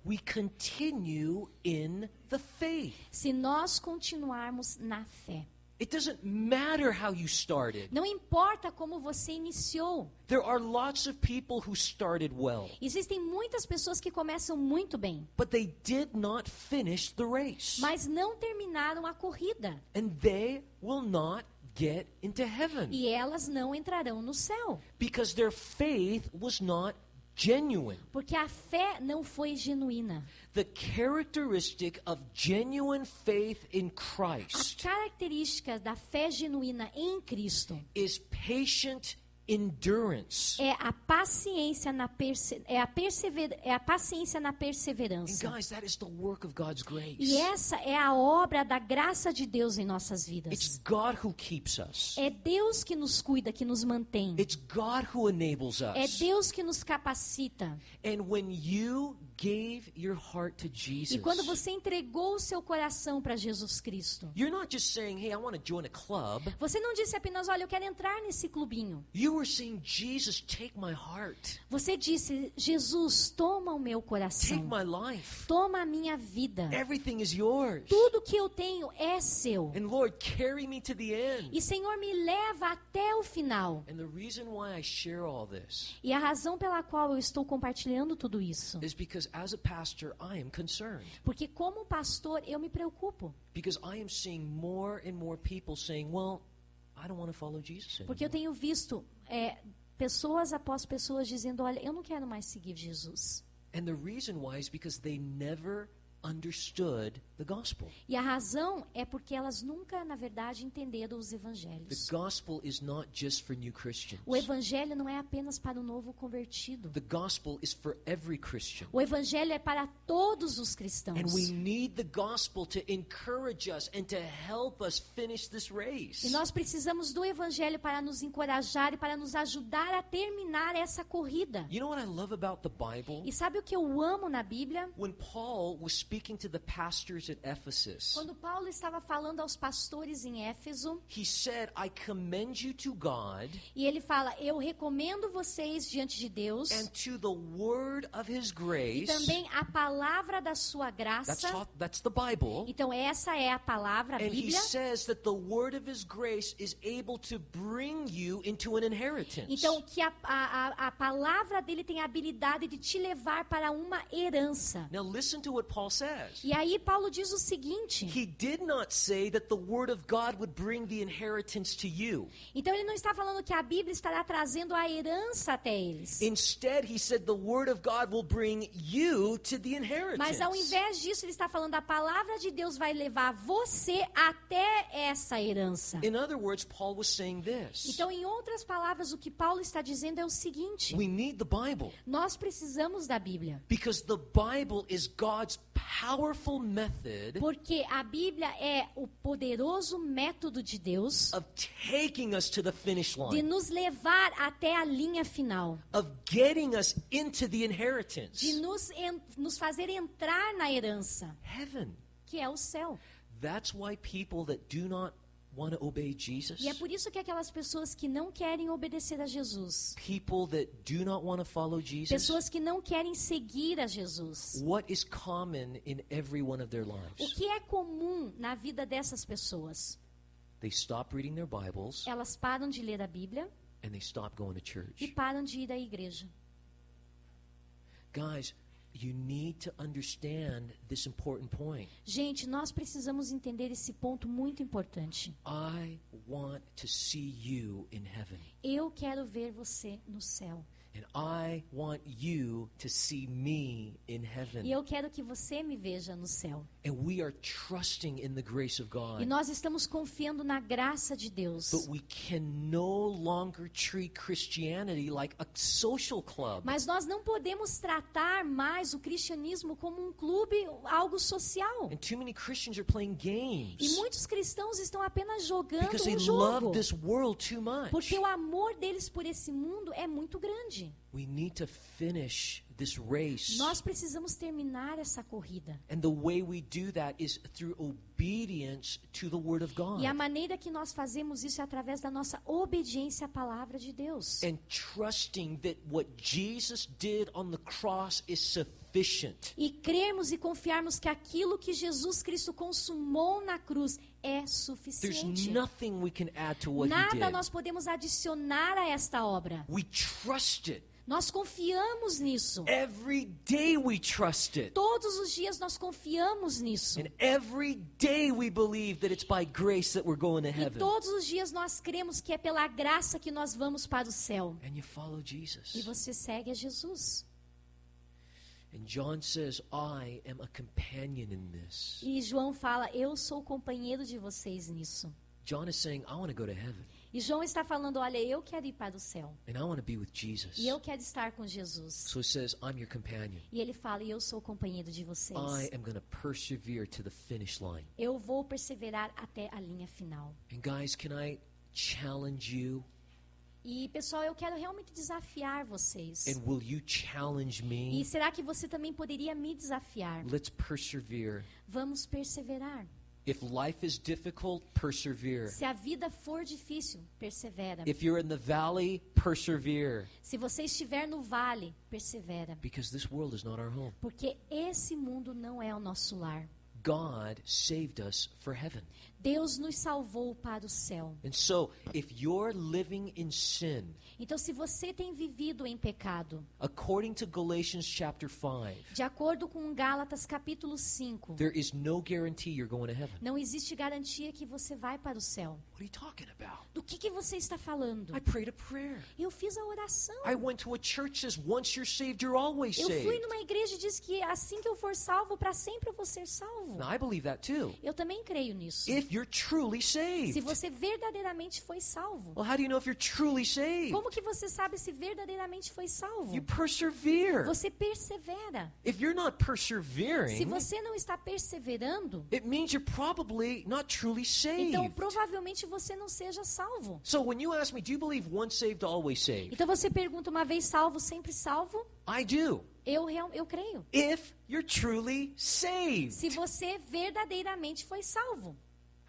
we continue in the faith." Se nós continuarmos na fé. It doesn't matter how you started. Não importa como você iniciou. There are lots of people who started well, Existem muitas pessoas que começam muito bem, but they did not finish the race. mas não terminaram a corrida. And they will not get into heaven E elas não entrarão no céu. because their faith was not genuine. Porque a fé não foi genuína. The characteristic of genuine faith in A Christ característica da fé genuína em Cristo is patient endurance. é a paciência na And perseverança. guys, that is the work of God's grace. E essa é a obra da graça de Deus em nossas It's vidas. God who keeps us. É Deus que nos cuida, que nos mantém. It's God who enables É us. Deus que nos capacita. And when you gave your heart to Jesus, E quando você entregou o seu coração para Jesus Cristo, you're not just saying, hey, I want to join a club. você não disse apenas, olha, eu quero entrar nesse clubinho. You were saying, Jesus, take my heart. Você disse, Jesus, toma o meu Take coração. my life. Toma a minha vida. Everything is yours. Tudo que eu tenho é seu. And Lord, carry me to the end. E Senhor, me leva até o final. And the reason why I share all this E a razão pela qual eu estou compartilhando tudo isso, is because as a pastor, I am concerned. porque como pastor eu me preocupo. Because I am seeing more and more people saying, well, I don't want to follow Jesus Porque eu anymore. tenho visto pessoas após pessoas dizendo, olha, eu não quero mais seguir Jesus. And the reason why is because they never understood the gospel. E a razão é porque elas nunca, na verdade, entenderam os The evangelhos. gospel is not just for new Christians. O evangelho não é apenas para o novo convertido. The gospel is for every Christian. O evangelho é para todos os And cristãos. we need the gospel to encourage us and to help us finish this race. E nós precisamos do evangelho para nos encorajar e para nos ajudar a terminar essa corrida. You know what I love about the Bible? E sabe o que eu amo na Bíblia? When Paul was speaking to the pastors at Ephesus, Quando Paulo estava falando aos pastores em Éfeso, he said, I commend you to God e ele fala, eu recomendo vocês diante de Deus, and to the word of his e grace. também a palavra da sua graça. That's the Bible. Então essa é a palavra, a And he Bíblia. says that the word of his grace is able to bring you into an inheritance. Então que a palavra dele tem a habilidade de te levar para uma herança. Now listen to what Paul says. E aí Paulo diz o seguinte, He did not say that the word of God would bring the inheritance to you. então ele não está falando que a Bíblia estará trazendo a herança até eles. Instead, he said the word of God will bring you to the inheritance. Mas ao invés disso, ele está falando a palavra de Deus vai levar você até essa herança. In other words, Paul was saying this. Então, em outras palavras, o que Paulo está dizendo é o seguinte: We need the Bible nós precisamos da Bíblia. because the Bible is God's powerful method Porque a Bíblia é o poderoso método de Deus of taking us to the finish de line, nos levar até a linha final, of getting us into the inheritance. de nos fazer entrar na herança, Heaven. que é o céu. That's why people that do not want to obey Jesus, E é por isso que aquelas pessoas que não querem obedecer a Jesus, people that do not want to follow Jesus, pessoas que não querem seguir a Jesus, what is common in every one of their o lives? que é comum na vida dessas pessoas? They stop reading their Bibles Elas param de ler a Bíblia and they stop going to e church. param de ir à igreja. Guys, you need to understand this important point. Gente, nós precisamos entender esse ponto muito importante. I want to see you in heaven. Eu quero ver você no céu. And I want you to see me in heaven. E eu quero que você me veja no céu. And we are trusting in the grace of E God. nós estamos confiando na graça de Deus. But we can no longer treat Christianity like a social club. Mas nós não podemos tratar mais o cristianismo como um clube, algo social. And too many Christians are playing E games muitos cristãos estão apenas jogando because they um love jogo. this world too much. Porque o amor deles por esse mundo é muito grande. We need to finish this race. Nós precisamos terminar essa corrida. And the way we do that is through obedience to the Word of God. E a maneira que nós fazemos isso é através da nossa obediência à palavra de Deus. And trusting that what Jesus did on the cross is sufficient. E crermos e confiarmos que aquilo que Jesus Cristo consumou na cruz é There's suficiente. nothing we can add to what He Nada did. nós podemos adicionar a esta obra. We trust it. Nós confiamos nisso. Every day we trust it. Todos os dias nós confiamos nisso. And every day we believe that it's by grace that we're going to E heaven. todos os dias nós cremos que é pela graça que nós vamos para o céu. And you follow E Jesus. você segue a Jesus. And John says, I am a companion in this. E João fala, eu sou o companheiro de vocês nisso. John is saying, I want to go to heaven. E João está falando, olha, eu quero ir para o céu. And I want to be with Jesus. E eu quero estar com Jesus. So he says, I'm your companion. E ele fala, e eu sou o companheiro de vocês. I am going to persevere to the finish line. Eu vou perseverar até a linha final. And guys, can I challenge you? E, pessoal, eu quero realmente desafiar vocês. And will you challenge E me? será que você também poderia me desafiar? Let's persevere Vamos perseverar. If life is difficult, persevere. Se a vida for difícil, persevera. If you're in the valley, persevere. Se você estiver no vale, persevera. Because this world is not our home. Porque esse mundo não é o nosso lar. God saved us for heaven. Deus nos salvou para o céu. And so, if you're living in sin, Então, se você tem vivido em pecado, according to Galatians chapter 5, de acordo com Gálatas capítulo 5, there is no guarantee you're going to heaven. não existe garantia que você vai para o céu. What are you talking about? Do que você está falando? I prayed a prayer. Eu fiz a oração. I went to a church that says once you're saved, you're always Eu fui saved. numa igreja e disse que assim que eu for salvo, para sempre eu vou ser salvo. Now, I believe that too. Eu também creio nisso. If you're truly Se saved. você verdadeiramente foi salvo. Well, how do you know if you're truly saved? Como que você sabe se verdadeiramente foi salvo? You persevere. Você persevera. If you're not Se persevering, você não está perseverando, it means you're probably not truly então saved. provavelmente você não seja salvo. So when you ask me, do you believe once saved, always saved? Então você pergunta, uma vez salvo, sempre salvo? I do. Eu creio. If you're truly saved. Se você verdadeiramente foi salvo.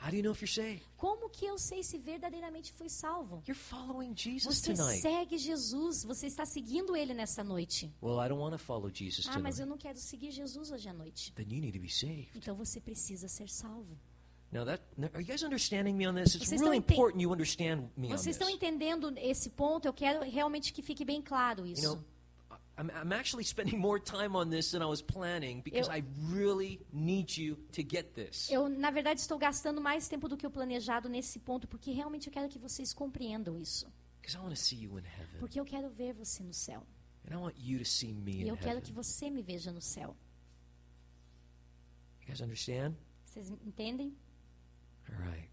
How do you know if you're saved? Como que eu sei se verdadeiramente fui salvo? You're following Jesus Você tonight. segue Jesus, você está seguindo Ele nessa noite. Well, I don't want to follow Jesus Ah, mas tonight. eu não quero seguir Jesus hoje à noite. Then you need to be saved. Então você precisa ser salvo. Now are you guys understanding me on this? It's Vocês really estão important you understand me on Vocês estão this. entendendo esse ponto? Eu quero realmente que fique bem claro You isso. know, I'm actually spending more time on this than I was planning because I really need you to get this. Eu, na verdade, estou gastando mais tempo do que o planejado nesse ponto, porque realmente eu quero que vocês compreendam isso. Because I want to see you in heaven. Porque eu quero ver você no céu. And I want you to see me E in eu quero que heaven. você me veja no céu. You guys understand? Vocês entendem? All right.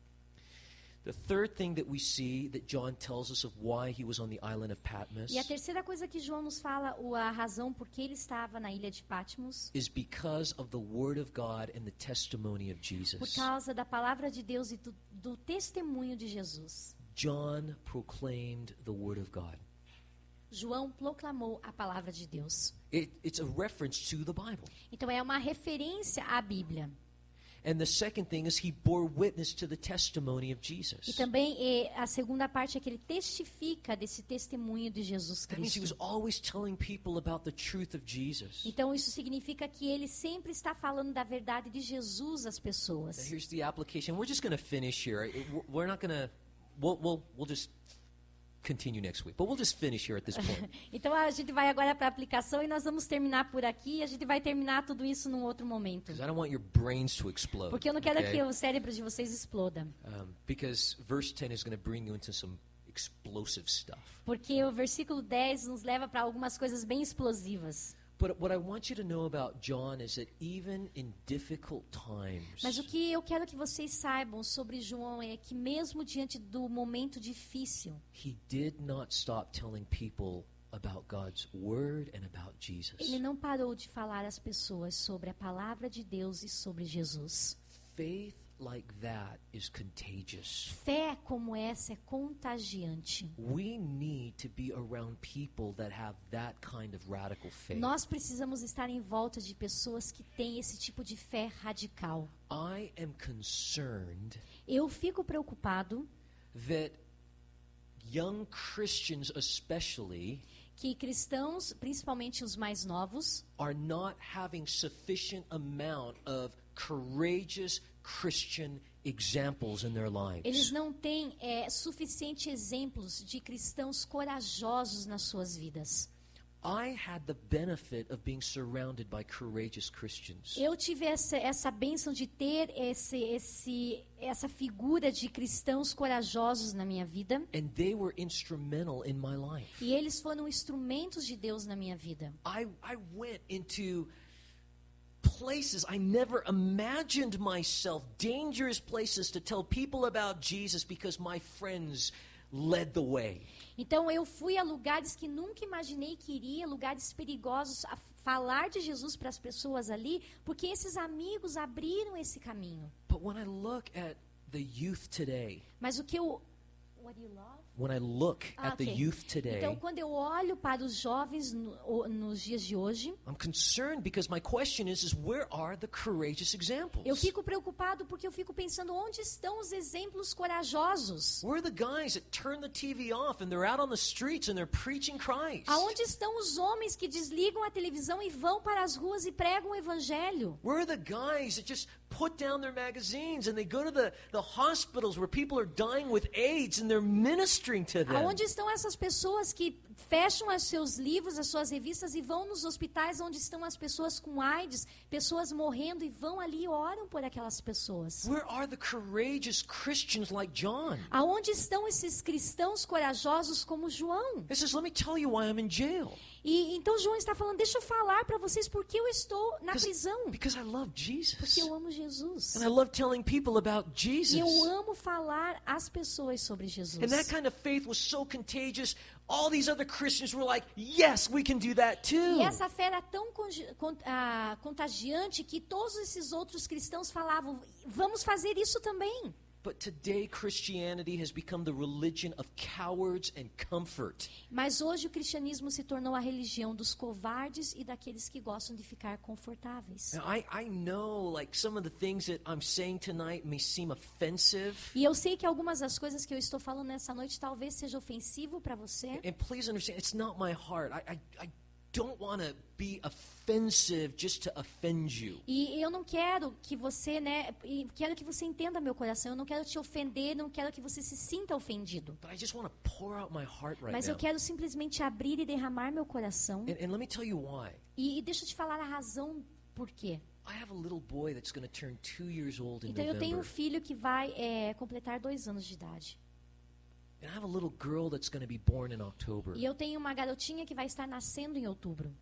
The third thing that we see that John tells us of why he was on the island of Patmos E a terceira coisa que João nos fala, a razão por que ele estava na ilha de Patmos, is because of the word of God and the testimony of por Jesus. causa da palavra de Deus e do testemunho de Jesus. John proclaimed the word of God. João proclamou a palavra de Deus. It's a reference to the Bible. Então é uma referência à Bíblia. And the second thing is he bore witness to the testimony of E Jesus. também a segunda parte é que ele testifica desse testemunho de Jesus That means he was Cristo. always telling people about the truth of Jesus. Então isso significa que ele sempre está falando da verdade de Jesus às Now, pessoas. here's the application. We're just going to finish here. We're not going to. We'll just continue next week, but we'll just finish here at this point. Então a gente vai agora para a aplicação e nós vamos terminar por aqui. A gente vai terminar tudo isso num outro momento. Because I don't want your brains to explode. Porque eu não quero okay? que o cérebro de vocês exploda. Because verse 10 is going to bring you into some explosive stuff. Porque o versículo 10 nos leva para algumas coisas bem explosivas. But what I want you to know about John is that even in difficult times, Mas o que eu quero que vocês saibam sobre João é que mesmo diante do momento difícil, he did not stop telling people about God's word and about Jesus. ele não parou de falar às pessoas sobre a palavra de Deus e sobre Jesus. Faith like that is contagious. Fé como essa é contagiante. We need to be around people that have that kind of radical faith. Nós precisamos estar em volta de pessoas que têm esse tipo de fé radical. I am concerned Eu fico preocupado that young Christians especially que cristãos, principalmente os mais novos, are not having sufficient amount of courageous Christian examples in their lives. eles não têm suficientes exemplos de cristãos corajosos nas suas vidas. I had the benefit of being surrounded by courageous Christians. Eu tive essa bênção de ter essa figura de cristãos corajosos na minha vida. And they were instrumental in my life. E eles foram instrumentos de Deus na minha vida. I went into places I never imagined myself, dangerous places to tell people about Jesus because my friends led the way. Então eu fui a lugares que nunca imaginei que iria, lugares perigosos, a falar de Jesus para as pessoas ali, porque esses amigos abriram esse caminho. But when I look at the youth today, Mas o que eu... What do you love? when I look at the Ok. youth today, Então, quando eu olho para os jovens nos dias de hoje, I'm concerned because my question is where are the courageous examples? eu fico preocupado porque eu fico pensando onde estão os exemplos corajosos? Where are the guys that turn the TV off and they're out on the streets and they're preaching Christ? Aonde estão os homens que desligam a televisão e vão para as ruas e pregam o evangelho? Where are the guys that just put down their magazines and they go to the hospitals where people are dying with AIDS and they're ministering to them? Aonde estão essas pessoas que fecham os seus livros, as suas revistas e vão nos hospitais onde estão as pessoas com AIDS, pessoas morrendo e vão ali e oram por aquelas pessoas? Where are the courageous Christians like John? Aonde estão esses cristãos corajosos como João? He says, let me tell you why I'm in jail. E então João está falando, deixa eu falar para vocês por que eu estou na prisão. Because I love Jesus. Porque eu amo Jesus. And I love telling people about Jesus. E eu amo falar às pessoas sobre Jesus. And that kind of faith was so contagious. All these other Christians were like, yes, we can do that too. E essa fé era tão contagiante que todos esses outros cristãos falavam, vamos fazer isso também. But today Christianity has become the religion of cowards and comfort. Mas hoje o cristianismo se tornou a religião dos covardes e daqueles que gostam de ficar confortáveis. Now, I know like some of the things that I'm saying tonight may seem offensive. E eu sei que algumas das coisas que eu estou falando nessa noite talvez seja ofensivo para você. And please understand, it's not my heart. I don't want to be offensive just to offend you. E eu não quero que você, quero que você entenda meu coração. Eu não quero te ofender, não quero que você se sinta ofendido. But I just want to pour out my heart right Mas eu now. quero simplesmente abrir e derramar meu coração. And let me tell you why. E deixa eu te falar a razão por quê. I have a little boy that's going to turn 2 years old in Então eu tenho um November. filho que vai completar 2 anos de idade. And I have a little girl that's going to be born in October. E eu tenho uma garotinha que vai estar nascendo em outubro.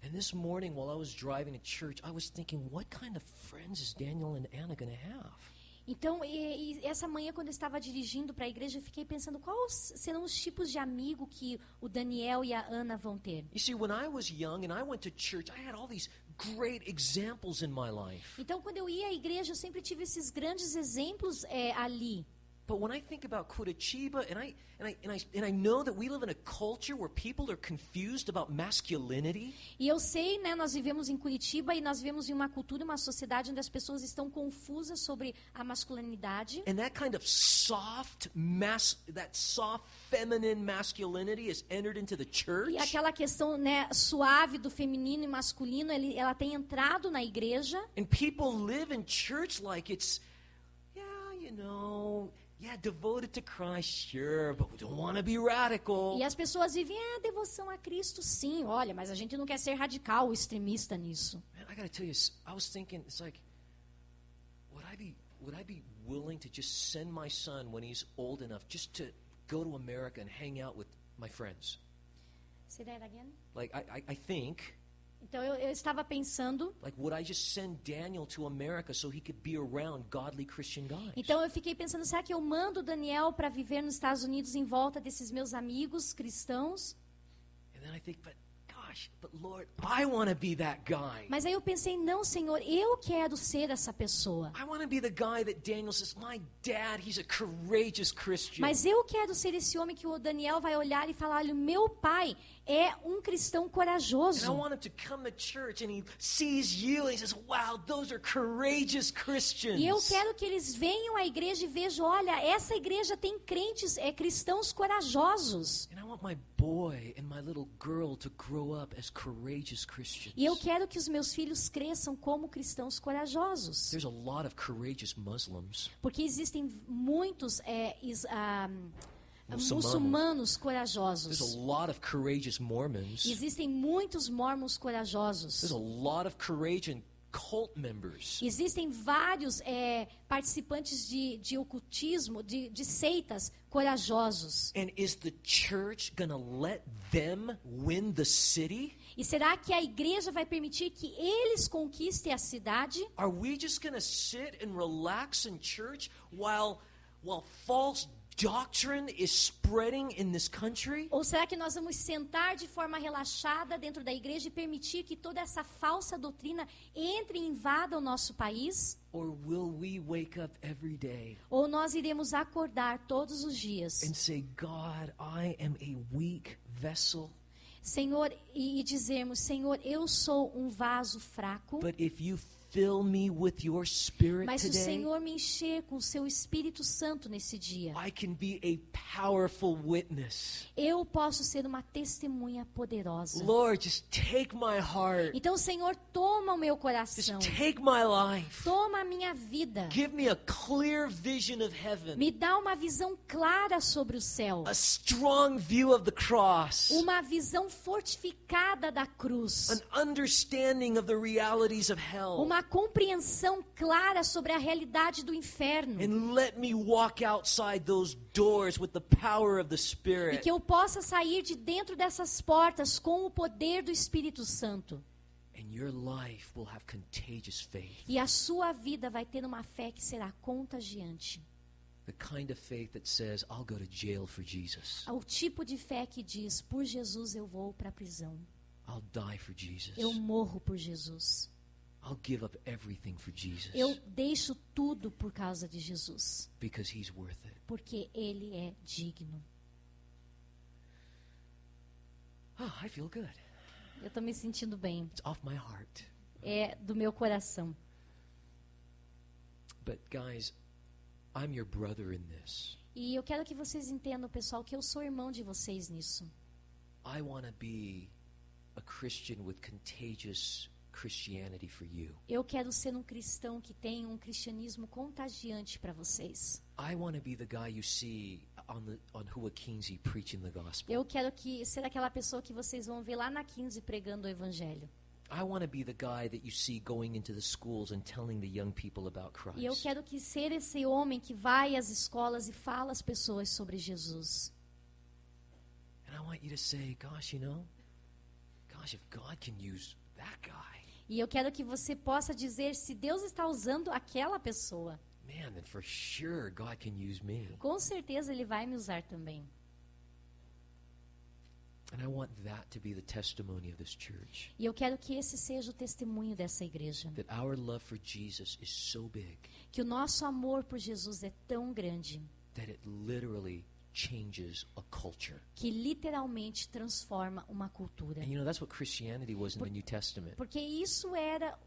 And this morning while I was driving to church, I was thinking, what kind of friends is Daniel and Anna going to have? Então, e essa manhã, quando eu estava dirigindo para a igreja, eu fiquei pensando quais serão os tipos de amigo que o Daniel e a Ana vão ter. You see, when I was young and I went to church, I had all these great examples in my life. Então, quando eu ia à igreja, eu sempre tive esses grandes exemplos ali. But when I think about Curitiba, and I know that we live in a culture where people are confused about masculinity. E eu sei, nós vivemos em Curitiba e nós vivemos em uma cultura, uma sociedade onde as pessoas estão confusas sobre a masculinidade. And that kind of soft feminine masculinity has entered into the church. E aquela questão, suave do feminino e masculino, ela tem entrado na igreja. And people live in church like it's, devoted to Christ, sure, but we don't want to be radical. E as pessoas vivem devoção a Cristo, sim. Olha, mas a gente não quer ser radical ou extremista nisso. Man, I gotta tell you, I was thinking, it's like, would I be willing to just send my son when he's old enough just to go to America and hang out with my friends? Say that again? Like, I think, Então eu estava pensando. like, would I just send Daniel to America so he could be around godly Christian guys? Então eu fiquei pensando, será que eu mando o Daniel para viver nos Estados Unidos em volta desses meus amigos cristãos? And then I think, but Lord, I want to be that guy. Mas aí eu pensei, não, Senhor, eu quero ser essa pessoa. I want to be the guy that Daniel says, my dad, he's a courageous Christian. Mas eu quero ser esse homem que o Daniel vai olhar e falar, olha, o meu pai é um cristão And I corajoso. want him to come to church and he sees you and he says, wow, those are courageous Christians. E eu quero que eles venham à igreja e vejam, olha, essa igreja tem crentes, cristãos corajosos. And I want my boy and my little girl to grow up as courageous Christians. E eu quero que os meus filhos cresçam como cristãos corajosos. There's a lot of courageous Muslims. Porque existem muitos muçulmanos There's corajosos. a lot of courageous Mormons. Existem muitos mormons corajosos. There's a lot of courageous cult members. Existem vários participantes de ocultismo, de seitas corajosos. And is the church going to let them win the city? E será que a igreja vai permitir que eles conquistem a cidade? Are we just going to sit and relax in church while false doctrine is spreading in this country? Ou será que nós vamos sentar de forma relaxada dentro da igreja e permitir que toda essa falsa doutrina entre e invada o nosso país? Or will we wake up every day Ou nós iremos acordar todos os dias, and say, God, I am a weak vessel, Senhor, e dizermos, Senhor, eu sou um vaso fraco, but if you fill me with your spirit mas se o today, Senhor me encher com o seu Espírito Santo nesse dia, I can be a powerful witness. eu posso ser uma testemunha poderosa. Lord, just take my heart. Então, Senhor, toma o meu Just coração, take my life. toma a minha vida, Give me a clear vision of heaven, me dá uma visão clara sobre o céu, a strong view of the cross, uma visão fortificada da cruz, an understanding of the realities of hell. uma compreensão clara sobre a realidade do inferno. And let me walk outside those doors with the power of the E Spirit. que eu possa sair de dentro dessas portas com o poder do Espírito Santo. And your life will have contagious faith. E a sua vida vai ter uma fé que será contagiante. The kind of faith that says, I'll go to jail for Jesus. O tipo de fé que diz, por Jesus eu vou para a prisão. I'll die for Jesus. Eu morro por Jesus. I'll give up everything for Jesus. Eu deixo tudo por causa de Jesus. Because he's worth it. Porque Ele é digno. Oh, I feel good. Eu estou me sentindo bem. It's off my heart. É do meu coração. But guys, I'm your brother in this. E eu quero que vocês entendam, pessoal, que eu sou irmão de vocês nisso. I want to be a Christian with contagious Christianity for you. Eu quero ser um cristão que tem um cristianismo contagiante para vocês. I want to be the guy you see on Hua Kinsey preaching the gospel. Eu quero ser aquela pessoa que vocês vão ver lá na 15 pregando o evangelho. I want to be the guy that you see going into the schools and telling the young people about Christ. E eu quero ser esse homem que vai às escolas e fala às pessoas sobre Jesus. And I want you to say, gosh, gosh, if God can use that guy, E eu quero que você possa dizer, se Deus está usando aquela pessoa, man, then for sure God can use me. com certeza Ele vai me usar também. And I want that to be the testimony of this church. E eu quero que esse seja o testemunho dessa igreja. That our love for Jesus is so big Que o nosso amor por Jesus é tão grande that it literally changes a culture. que literalmente transforma uma cultura. And that's what Christianity was in the New Testament. Porque isso era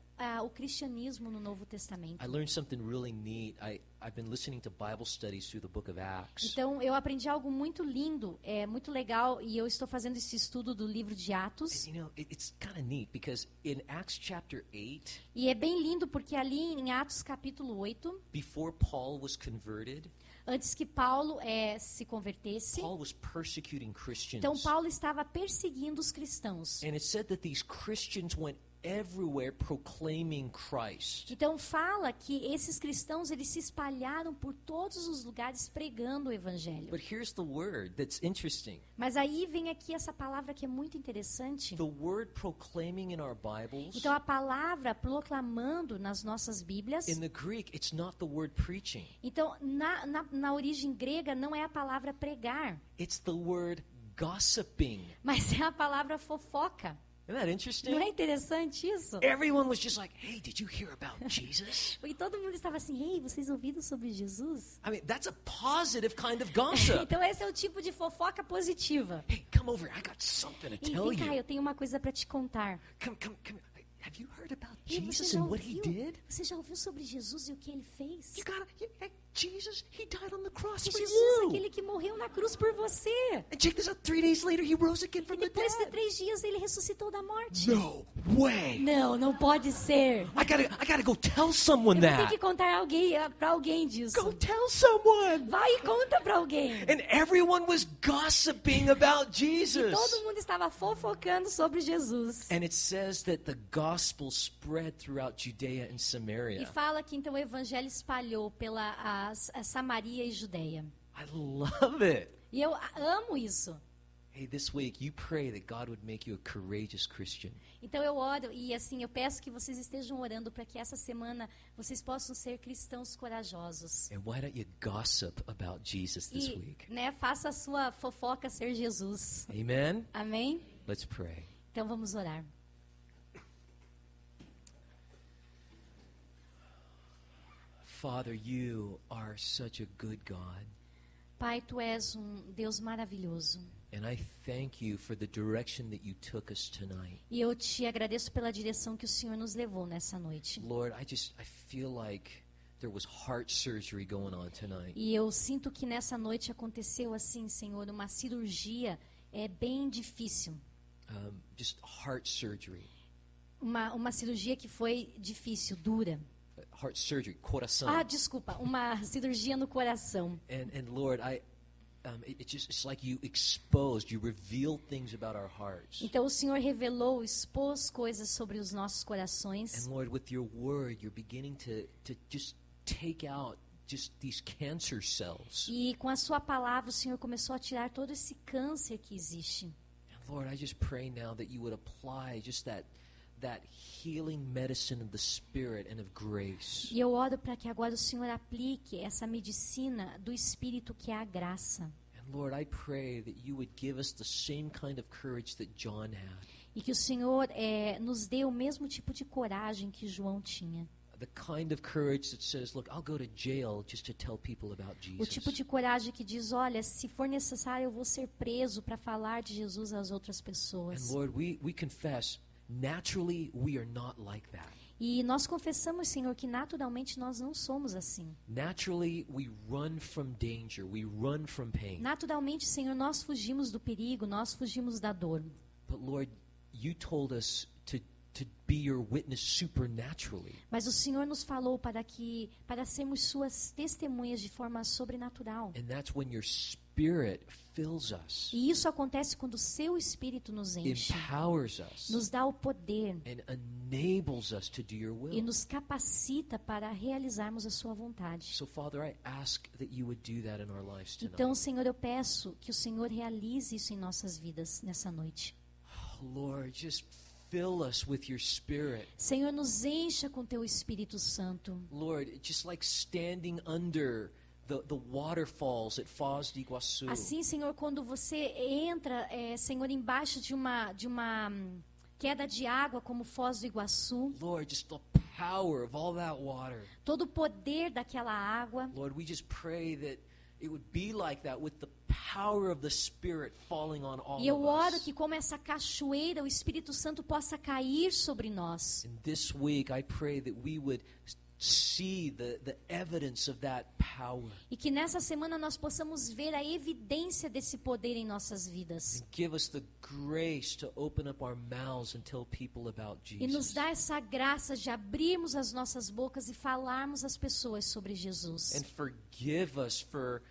o cristianismo no Novo Testamento. I learned something really neat. I've been listening to Bible studies through the book of Acts. Então, eu aprendi algo muito lindo, muito legal, e eu estou fazendo esse estudo do livro de Atos. And, it's kind of neat because in Acts chapter 8, E é bem lindo porque ali em Atos capítulo 8, before Paul was converted, antes que Paulo se convertesse, Paul was persecuting Christians. então Paulo estava perseguindo os cristãos. And it said that these Christians went everywhere proclaiming Christ. Então fala que esses cristãos eles se espalharam por todos os lugares pregando o evangelho. But here's the word that's interesting. Mas aí vem aqui essa palavra que é muito interessante. The word proclaiming in our Bibles, Então a palavra proclamando nas nossas Bíblias, in the Greek, it's not the word preaching. então na origem grega não é a palavra pregar, It's the word gossiping. mas é a palavra fofoca. Isn't that interesting? Não é interessante isso? Everyone was just like, hey, did you hear about Jesus? Porque todo mundo estava assim, ei, vocês ouviram sobre Jesus? I mean, that's a positive kind of gossip. Então esse é o tipo de fofoca positiva. Hey, come over. I got something to E tell vem cá, you. eu tenho uma coisa para te contar. Come. Have you heard about E você Jesus já and what he ouviu? did? Você já ouviu sobre Jesus e o que ele fez? Jesus, he died on the cross É for Jesus, you. aquele que morreu na cruz por você. And check this out, 3 days later, he rose again E from the depois de dead. 3 dias ele ressuscitou da morte. No way. Não, não pode ser. I gotta go tell someone Eu vou ter that. que contar para alguém disso. Go tell someone. Vai e conta para alguém. And everyone was gossiping about E Jesus. todo mundo estava fofocando sobre Jesus. And it says that the gospel spread throughout Judea and E Samaria. fala que então o evangelho espalhou pela a Samaria e Judeia. I love it. E eu amo isso. Hey, this week you pray that God would make you a courageous Christian. Então eu oro e assim eu peço que vocês estejam orando para que essa semana vocês possam ser cristãos corajosos. And why don't you gossip about Jesus this week? E, faça a sua fofoca ser Jesus. Amen? Amém? Let's pray. Então vamos orar. Father, you are such a good God. Pai, tu és Deus maravilhoso. And I thank you for the direction that you took us tonight. E eu te agradeço pela direção que o Senhor nos levou nessa noite. Lord, I feel like there was heart surgery going on tonight. E eu sinto que nessa noite aconteceu assim, Senhor, uma cirurgia bem difícil. Just heart surgery. Uma cirurgia que foi difícil, dura. Heart surgery, coração. Desculpa, uma cirurgia no coração. And Lord, it's like you exposed, you revealed things about our hearts. Então o Senhor revelou, expôs coisas sobre os nossos corações. And Lord, with your word, you're beginning to just take out just these cancer cells. E com a sua palavra o Senhor começou a tirar todo esse câncer que existe. And Lord, I just pray now that you would apply just that healing medicine of the Spirit and of grace. E eu oro para que agora o Senhor aplique essa medicina do Espírito que é a graça. And Lord, I pray that you would give us the same kind of courage that John had. E que o Senhor nos dê o mesmo tipo de coragem que João tinha. The kind of courage that says, look, I'll go to jail just to tell people about Jesus. O tipo de coragem que diz, olha, se for necessário eu vou ser preso para falar de Jesus às outras pessoas. And Lord, we confess, naturally we are not like that. E nós confessamos, Senhor, que naturalmente nós não somos assim. Naturally we run from danger, we run from pain. Naturalmente, Senhor, nós fugimos do perigo, nós fugimos da dor. But Lord, you told us to be your witness supernaturally. Mas o Senhor nos falou para sermos suas testemunhas de forma sobrenatural. And that's when your Spirit fills us, E isso acontece quando o seu Espírito nos enche, empowers us, nos dá o poder and enables us to do your e will. nos capacita para realizarmos a sua vontade. So Father, I ask that you would do that in our lives tonight. Então, Senhor, eu peço que o Senhor realize isso em nossas vidas nessa noite. Oh, Lord, just fill us with your Spirit. Senhor, nos encha com teu Espírito Santo. Lord, just like standing under the waterfalls at Foz do Iguaçu. Assim, Senhor, quando você entra, Senhor, embaixo de uma queda de água como Foz do Iguaçu, Lord, just the power of all that water. todo o poder daquela água. Lord, we just pray that it would be like that with the power of the Spirit falling on all E eu of oro us. que como essa cachoeira, o Espírito Santo possa cair sobre nós. And this week, I pray that we would see the evidence of that power. E que nessa semana nós possamos ver a evidência desse poder em nossas vidas. And give us the grace to open up our mouths and tell people about E nos Jesus. dá essa graça de abrirmos as nossas bocas e falarmos às pessoas sobre Jesus. And forgive us for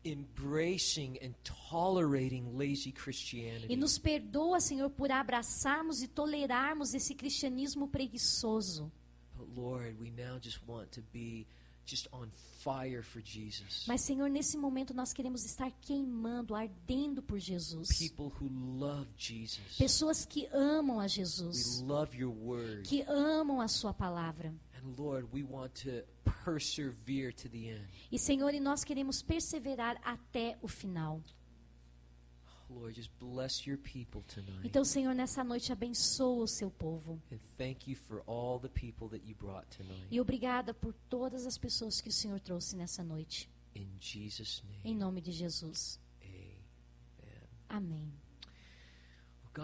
embracing and tolerating lazy Christianity. E nos perdoa, Senhor, por abraçarmos e tolerarmos esse cristianismo preguiçoso. But Lord, we now just want to be just on fire for Jesus. Mas, Senhor, nesse momento nós queremos estar queimando, ardendo por Jesus. People who love Jesus. Pessoas que amam a We Jesus, love your word. que amam a sua palavra. And Lord, we want to persevere to the end. E, Senhor, e nós queremos perseverar até o final. Lord, just bless your people tonight. Então, Senhor, nessa noite abençoa o seu povo. And thank you for all the people that you brought tonight. E obrigada por todas as pessoas que o Senhor trouxe nessa noite. In Jesus' name. Em nome de Jesus. Amen. Amém.